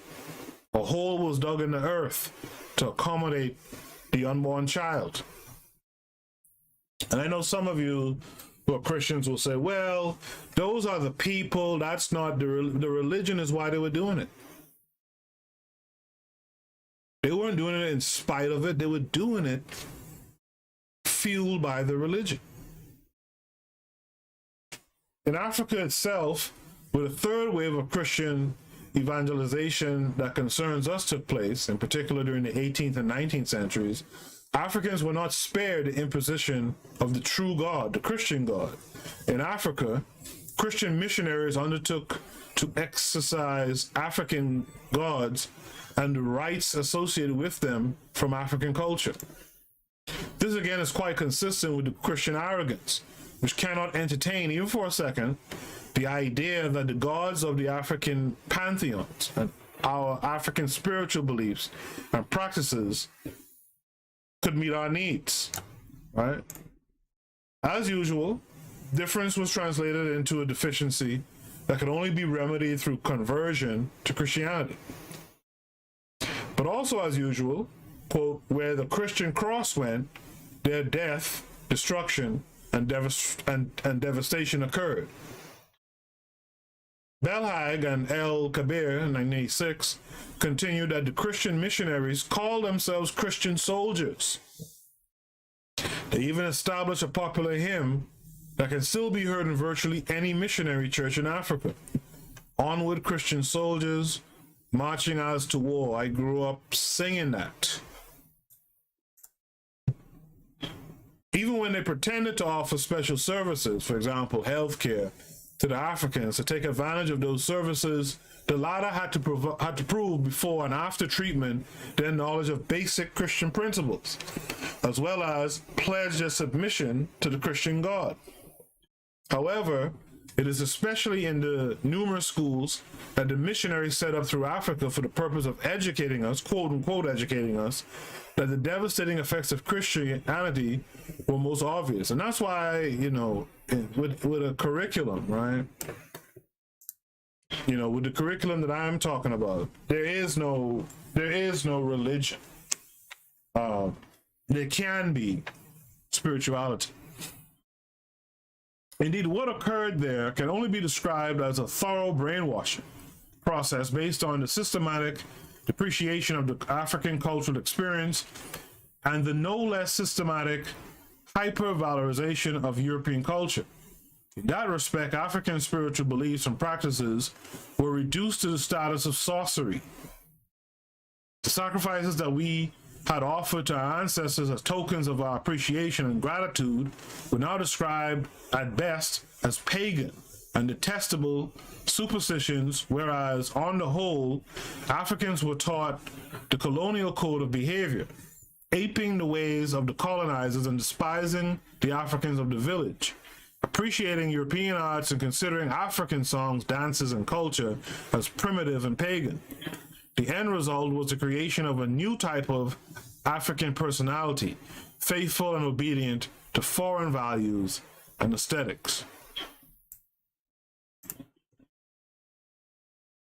A hole was dug in the earth to accommodate the unborn child. And I know some of you who are Christians will say, well, those are the people, that's not the religion is why they were doing it. They weren't doing it in spite of it, they were doing it fueled by the religion. In Africa itself, where the third wave of Christian evangelization that concerns us took place, in particular during the 18th and 19th centuries, Africans were not spared the imposition of the true God, the Christian God. In Africa, Christian missionaries undertook to exorcise African gods and the rites associated with them from African culture. This again is quite consistent with the Christian arrogance, which cannot entertain, even for a second, the idea that the gods of the African pantheons and our African spiritual beliefs and practices could meet our needs, right? As usual, difference was translated into a deficiency that could only be remedied through conversion to Christianity. But also, as usual, quote, where the Christian cross went, their death, destruction, and devastation occurred. Belhag and El Kabir in 1986 continued that the Christian missionaries called themselves Christian soldiers. They even established a popular hymn that can still be heard in virtually any missionary church in Africa. Onward, Christian soldiers, marching us to war. I grew up singing that. Even when they pretended to offer special services, for example, healthcare, to the Africans to take advantage of those services, the latter had to prove before and after treatment their knowledge of basic Christian principles, as well as pledge their submission to the Christian God. However, it is especially in the numerous schools that the missionaries set up through Africa for the purpose of educating us, quote unquote educating us, that the devastating effects of Christianity were most obvious. And that's why, you know, with a curriculum, right? You know, with the curriculum that I'm talking about, there is no religion. There can be spirituality. Indeed, what occurred there can only be described as a thorough brainwashing process based on the systematic depreciation of the African cultural experience and the no less systematic hypervalorization of European culture. In that respect, African spiritual beliefs and practices were reduced to the status of sorcery. The sacrifices that we had offered to our ancestors as tokens of our appreciation and gratitude were now described at best as pagan and detestable superstitions, whereas on the whole, Africans were taught the colonial code of behavior, aping the ways of the colonizers and despising the Africans of the village, appreciating European arts and considering African songs, dances, and culture as primitive and pagan. The end result was the creation of a new type of African personality, faithful and obedient to foreign values and aesthetics.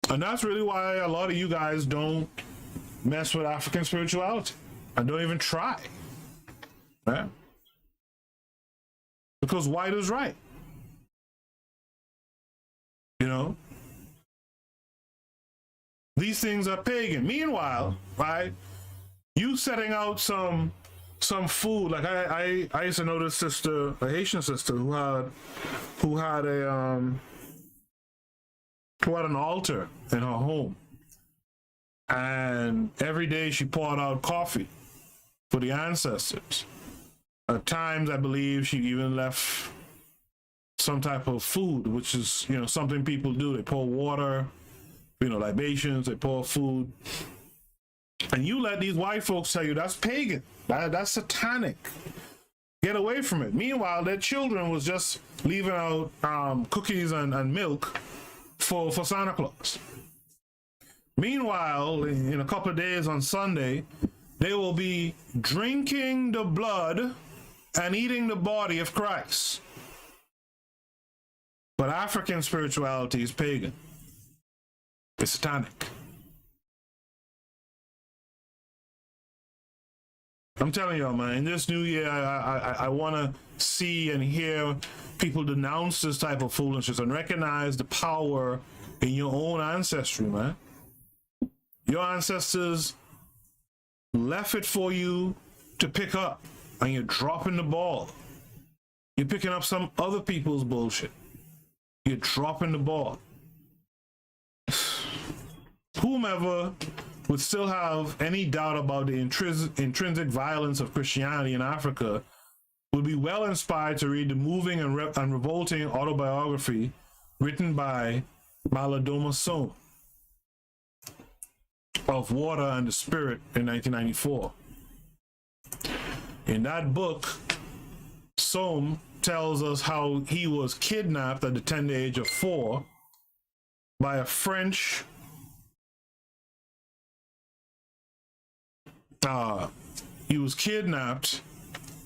And that's really why a lot of you guys don't mess with African spirituality and don't even try. Right? Because white is right. You know? These things are pagan. Meanwhile, right, you setting out some food, like I used to know this sister, a Haitian sister who had an altar in her home, and every day she poured out coffee for the ancestors. At times, I believe she even left some type of food, which is, you know, something people do. They pour water, you know, libations, they pour food. And you let these white folks tell you that's pagan, that's satanic. Get away from it. Meanwhile, their children was just leaving out cookies and milk for Santa Claus. Meanwhile, in a couple of days on Sunday, they will be drinking the blood and eating the body of Christ. But African spirituality is pagan. It's satanic. I'm telling y'all, man, in this new year, I want to see and hear people denounce this type of foolishness and recognize the power in your own ancestry, man. Your ancestors left it for you to pick up, and you're dropping the ball. You're picking up some other people's bullshit. You're dropping the ball. Whomever would still have any doubt about the intrinsic violence of Christianity in Africa would be well inspired to read the moving and revolting autobiography written by Malidoma Som of Water and the Spirit in 1994. In that book, Som tells us how he was kidnapped at the tender age of 4 by a French he was kidnapped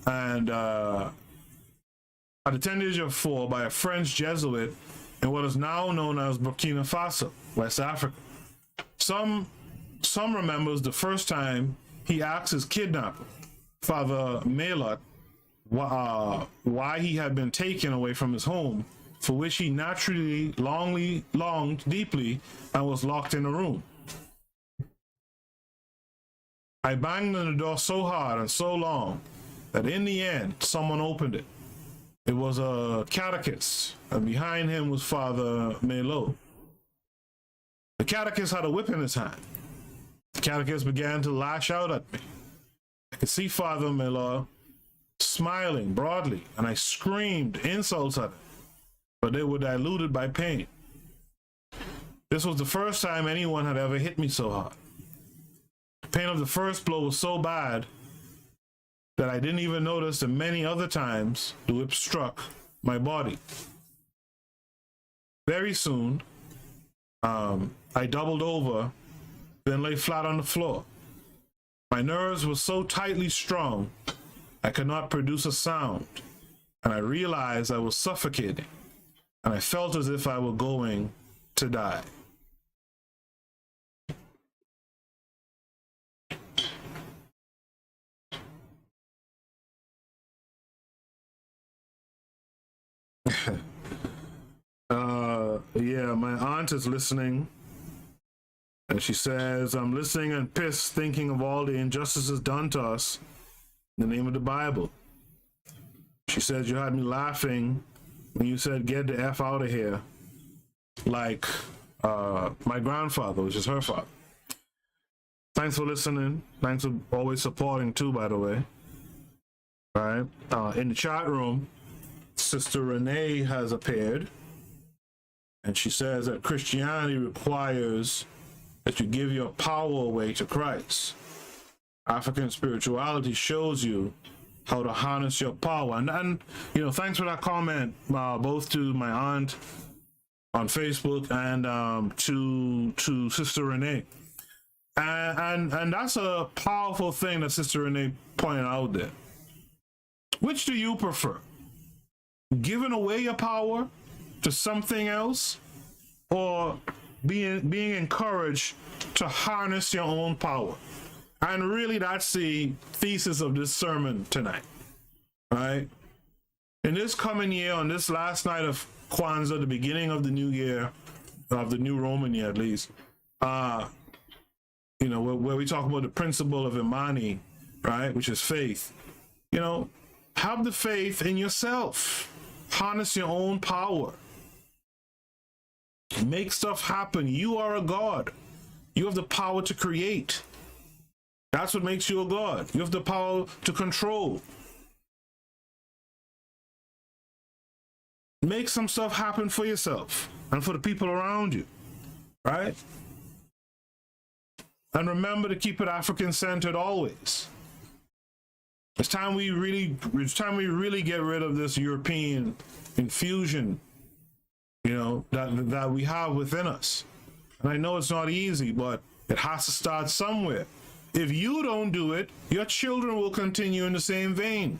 and at the tender age of 4 by a French Jesuit in what is now known as Burkina Faso, West Africa. Some remembers the first time he asked his kidnapper, Father Melot, why he had been taken away from his home, for which he naturally longed deeply and was locked in a room. I banged on the door so hard and so long that in the end, someone opened it. It was a catechist, and behind him was Father Melot. The catechist had a whip in his hand. The catechist began to lash out at me. I could see Father Melot smiling broadly, and I screamed insults at him, but they were diluted by pain. This was the first time anyone had ever hit me so hard. The pain of the first blow was so bad that I didn't even notice the many other times the whip struck my body. Very soon, I doubled over, then lay flat on the floor. My nerves were so tightly strung, I could not produce a sound, and I realized I was suffocating, and I felt as if I were going to die. Yeah, my aunt is listening, and she says, I'm listening and pissed thinking of all the injustices done to us in the name of the Bible. She says, you had me laughing when you said, get the F out of here, like my grandfather, which is her father. Thanks for listening. Thanks for always supporting too, by the way. All right. In the chat room, Sister Renee has appeared. And she says that Christianity requires that you give your power away to Christ. African spirituality shows you how to harness your power. And you know, thanks for that comment, both to my aunt on Facebook and to Sister Renee. And that's a powerful thing that Sister Renee pointed out there. Which do you prefer? Giving away your power to something else, or being encouraged to harness your own power? And really, that's the thesis of this sermon tonight, right? In this coming year, on this last night of Kwanzaa, the beginning of the new year, of the new Roman year at least, you know, where we talk about the principle of Imani, right, which is faith, you know, have the faith in yourself. Harness your own power. Make stuff happen. You are a god. You have the power to create. That's what makes you a god. You have the power to control. Make some stuff happen for yourself and for the people around you, right? And remember to keep it African-centered always. It's time we really get rid of this European infusion, you know, that we have within us. And I know it's not easy, but it has to start somewhere. If you don't do it, your children will continue in the same vein.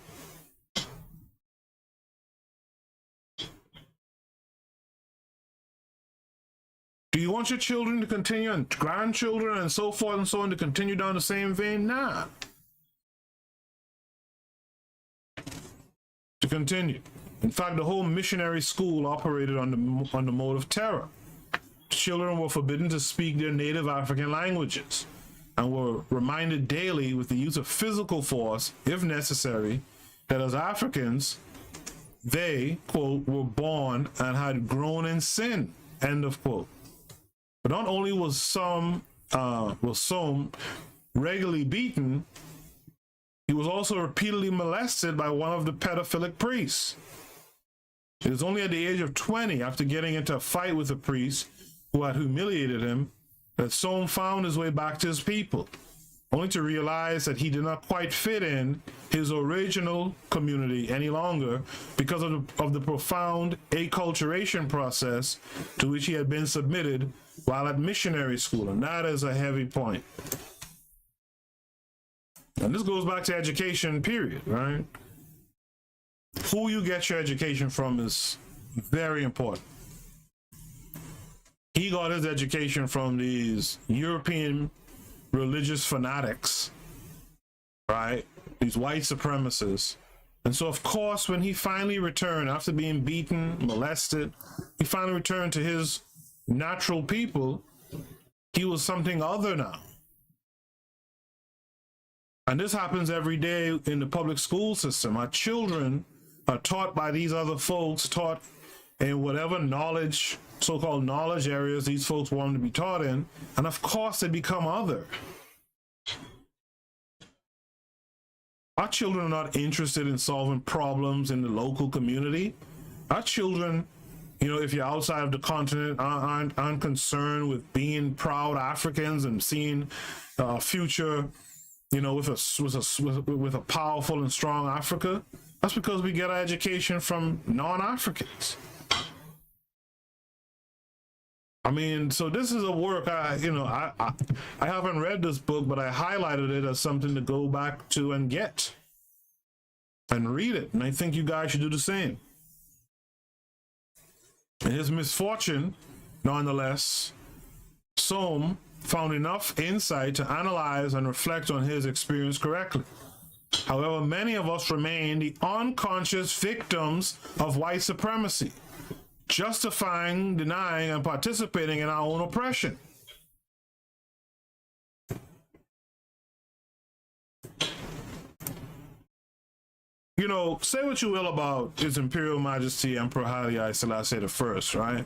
Do you want your children to continue, and grandchildren and so forth and so on, to continue down the same vein? Nah. To continue. In fact, the whole missionary school operated on the mode of terror. Children were forbidden to speak their native African languages and were reminded daily with the use of physical force, if necessary, that as Africans, they, quote, were born and had grown in sin, end of quote. But not only was some regularly beaten, he was also repeatedly molested by one of the pedophilic priests. It was only at the age of 20, after getting into a fight with a priest who had humiliated him, that Som found his way back to his people, only to realize that he did not quite fit in his original community any longer because of the profound acculturation process to which he had been submitted while at missionary school. And that is a heavy point. And this goes back to education, period, right? Who you get your education from is very important. He got his education from these European religious fanatics, right? These white supremacists. And so, of course, when he finally returned, after being beaten, molested, he finally returned to his natural people. He was something other now. And this happens every day in the public school system. Our children are taught by these other folks, taught in whatever knowledge, so-called knowledge areas these folks want them to be taught in. And of course, they become other. Our children are not interested in solving problems in the local community. Our children, you know, if you're outside of the continent, aren't concerned with being proud Africans and seeing a future, you know, with a powerful and strong Africa. That's because we get our education from non-Africans. I mean, so this is a work, I haven't read this book, but I highlighted it as something to go back to and get and read it. And I think you guys should do the same. In his misfortune, nonetheless, Som found enough insight to analyze and reflect on his experience correctly. However, many of us remain the unconscious victims of white supremacy, justifying, denying, and participating in our own oppression. You know, say what you will about His Imperial Majesty Emperor Haile Selassie I, right?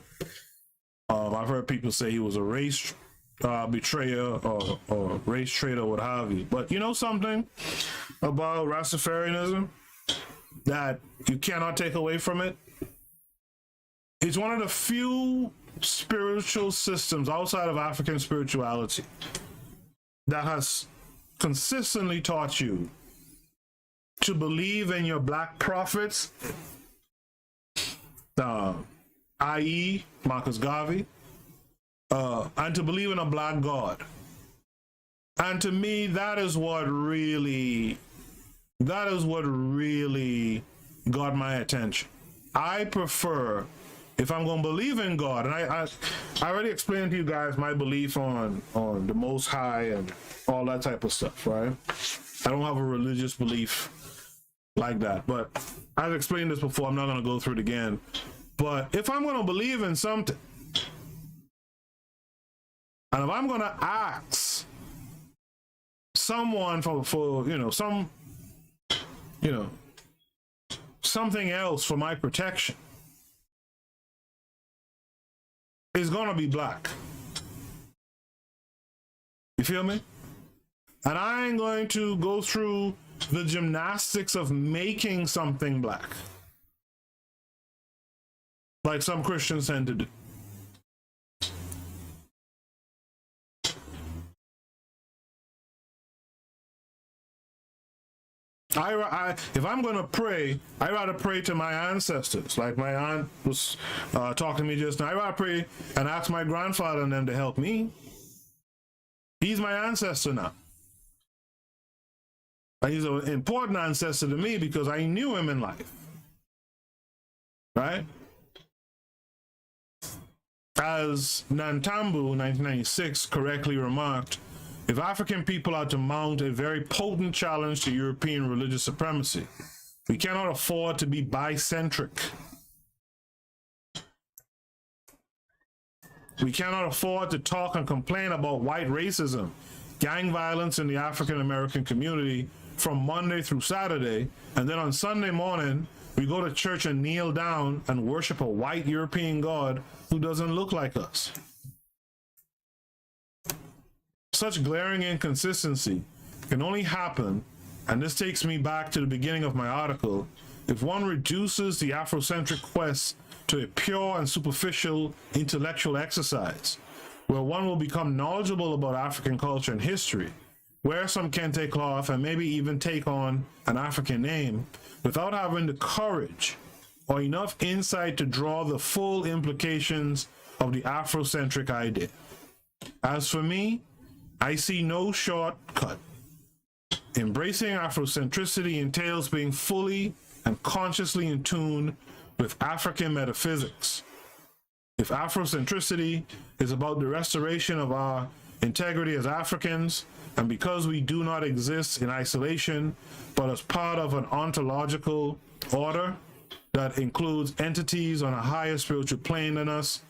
I've heard people say he was a race betrayer or race traitor, what have you. But you know something about Rastafarianism that you cannot take away from it? It's one of the few spiritual systems outside of African spirituality that has consistently taught you to believe in your black prophets, i.e. Marcus Garvey, and to believe in a black God. And to me, that is what really got my attention. I prefer, if I'm going to believe in God, and I already explained to you guys my belief on the Most High and all that type of stuff, right? I don't have a religious belief like that, but I've explained this before. I'm not going to go through it again. But if I'm going to believe in something, and if I'm going to ask someone for something else for my protection, it's going to be black. You feel me? And I ain't going to go through the gymnastics of making something black, like some Christians tend to do. If I'm going to pray, I rather pray to my ancestors. Like my aunt was talking to me just now. I rather pray and ask my grandfather and them to help me. He's my ancestor now. And he's an important ancestor to me because I knew him in life. Right? As Nantambu, 1996, correctly remarked, if African people are to mount a very potent challenge to European religious supremacy, we cannot afford to be bicentric. We cannot afford to talk and complain about white racism, gang violence in the African American community from Monday through Saturday, and then on Sunday morning, we go to church and kneel down and worship a white European God who doesn't look like us. Such glaring inconsistency can only happen, and this takes me back to the beginning of my article, if one reduces the Afrocentric quest to a pure and superficial intellectual exercise, where one will become knowledgeable about African culture and history, wear some kente cloth, and maybe even take on an African name, without having the courage or enough insight to draw the full implications of the Afrocentric idea. As for me, I see no shortcut. Embracing Afrocentricity entails being fully and consciously in tune with African metaphysics. If Afrocentricity is about the restoration of our integrity as Africans, and because we do not exist in isolation, but as part of an ontological order that includes entities on a higher spiritual plane than us,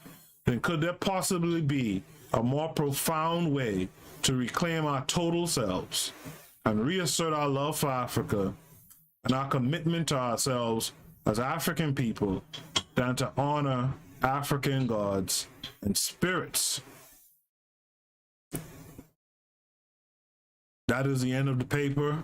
then could there possibly be a more profound way to reclaim our total selves and reassert our love for Africa and our commitment to ourselves as African people than to honor African gods and spirits? That is the end of the paper.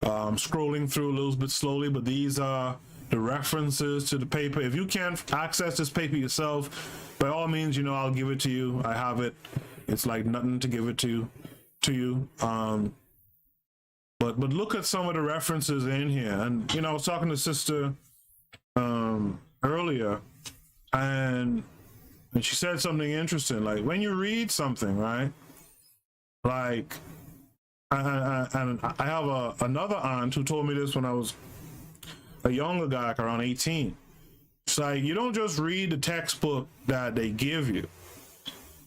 I'm scrolling through a little bit slowly, but these are the references to the paper. If you can't access this paper yourself, by all means, I'll give it to you. I have it. It's like nothing to give it to you. But look at some of the references in here. And, I was talking to Sister earlier, and she said something interesting. Like, when you read something, right? Like, and I have another aunt who told me this when I was a younger guy, like around 18. It's like, you don't just read the textbook that they give you,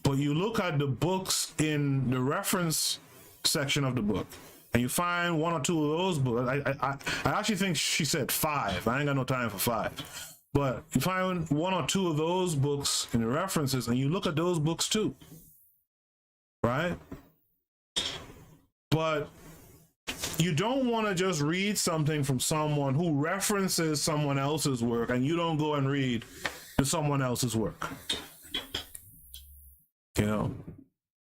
but you look at the books in the reference section of the book, and you find one or two of those books. I actually think she said 5. I ain't got no time for 5. But you find one or two of those books in the references, and you look at those books too, right? But you don't want to just read something from someone who references someone else's work, and you don't go and read someone else's work.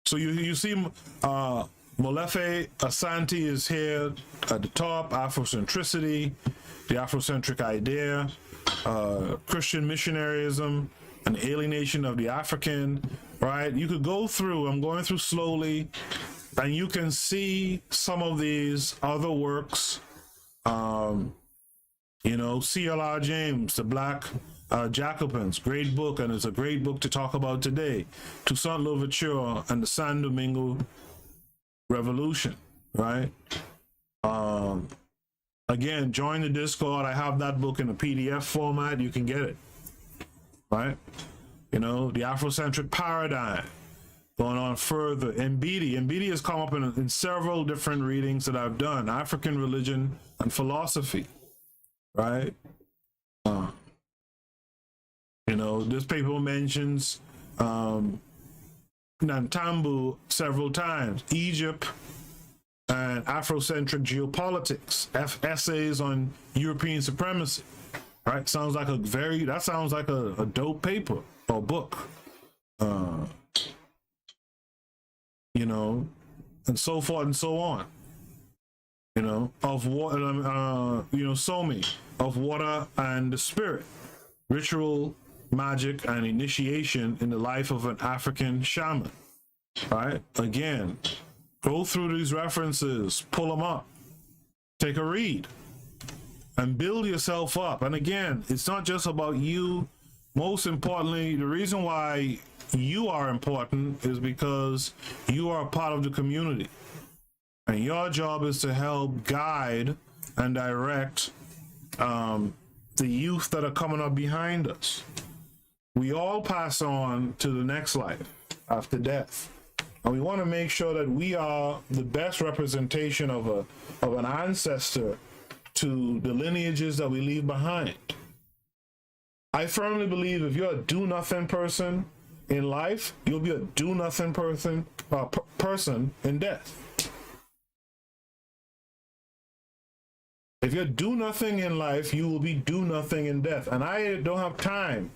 So you see Molefe Asante is here at the top, Afrocentricity, the Afrocentric idea, Christian missionaryism, and alienation of the African, right? You could go through, I'm going through slowly, and you can see some of these other works. You know, C.L.R. James, The Black Jacobins, great book, and it's a great book to talk about today. Toussaint Louverture and the San Domingo Revolution, right? Again, join the Discord. I have that book in a PDF format. You can get it, right? You know, the Afrocentric paradigm, going on further. Mbidi has come up in several different readings that I've done. African religion and philosophy, right? You know, this paper mentions Nantambu several times, Egypt, and Afrocentric geopolitics, essays on European supremacy, right? Sounds like a dope paper or book, you know, and so forth and so on. You know, of water, you know, Somi, of water and the spirit, ritual, magic, and initiation in the life of an African shaman, right? Again, go through these references, pull them up, take a read, and build yourself up. And again, it's not just about you. Most importantly, the reason why you are important is because you are a part of the community. And your job is to help guide and direct the youth that are coming up behind us. We all pass on to the next life after death. And we want to make sure that we are the best representation of an ancestor to the lineages that we leave behind. I firmly believe if you're a do-nothing person in life, you'll be a do-nothing person in death. If you're do-nothing in life, you will be do-nothing in death. And I don't have time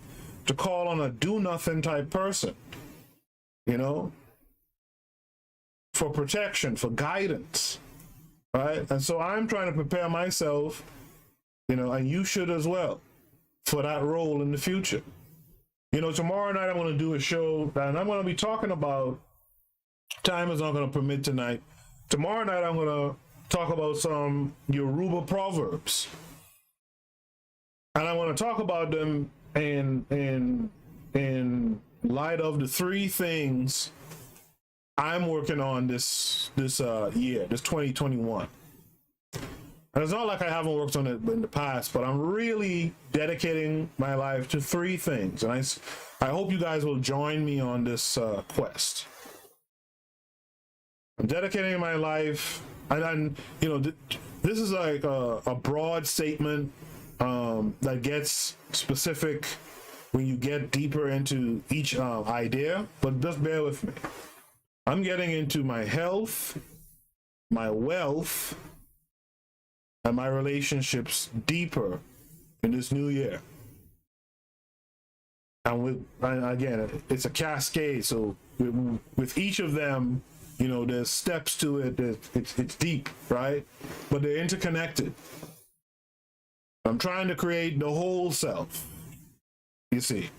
to call on a do-nothing type person, you know, for protection, for guidance, right? And so I'm trying to prepare myself, you know, and you should as well, for that role in the future. You know, tomorrow night I'm going to do a show, and I'm going to be talking about, time is not going to permit tonight. Tomorrow night I'm going to talk about some Yoruba proverbs, and I want to talk about them in light of the three things I'm working on this year, this 2021. And it's not like I haven't worked on it in the past, but I'm really dedicating my life to three things, and I hope you guys will join me on this quest. I'm dedicating my life. And you know, this is like a broad statement that gets specific when you get deeper into each idea, but just bear with me. I'm getting into my health, my wealth, and my relationships deeper in this new year. And again, it's a cascade, so with each of them, you know, there's steps to it. It's deep, right? But they're interconnected. I'm trying to create the whole self, you see.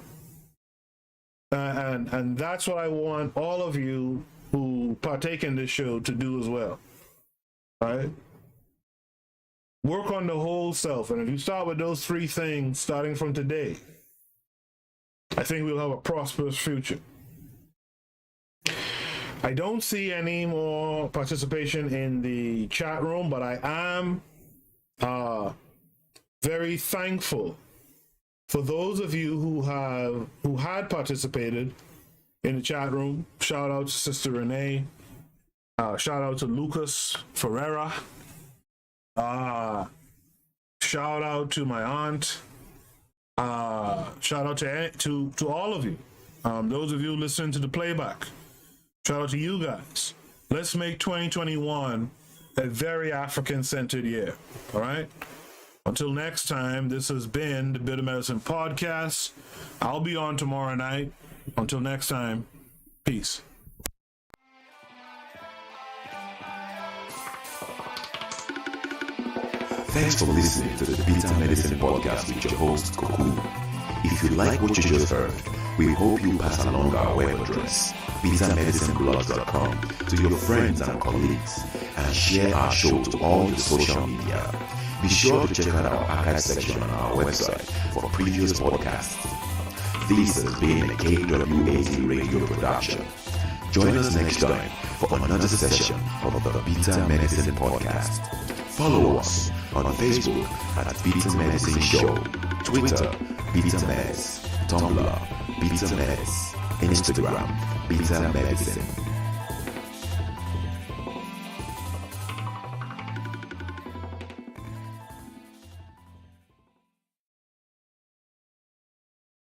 And that's what I want all of you who partake in this show to do as well, right? Work on the whole self. And if you start with those three things, starting from today, I think we'll have a prosperous future. I don't see any more participation in the chat room, but I am very thankful for those of you who had participated in the chat room. Shout out to Sister Renee. Shout out to Lucas Ferreira. Shout out to my aunt. Shout out to all of you. Those of you listening to the playback. Shout out to you guys. Let's make 2021 a very African-centered year, all right? Until next time, this has been the Bitter Medicine Podcast. I'll be on tomorrow night. Until next time, peace.
Thanks for listening to the Bitter Medicine Podcast with your host, Koku. If you like what you just heard, We hope you pass along our web address, bitamedicineblogs.com, to your friends and colleagues, and share our show to all your social media. Be sure to check out our archive section on our website for previous podcasts. This has been a KWAZ radio production. Join us next time for another session of the Beta Medicine Podcast. Follow us on Facebook at Beta Medicine Show, Twitter, Beta Meds, Tumblr, Beta Meds, Instagram, Beta Medicine.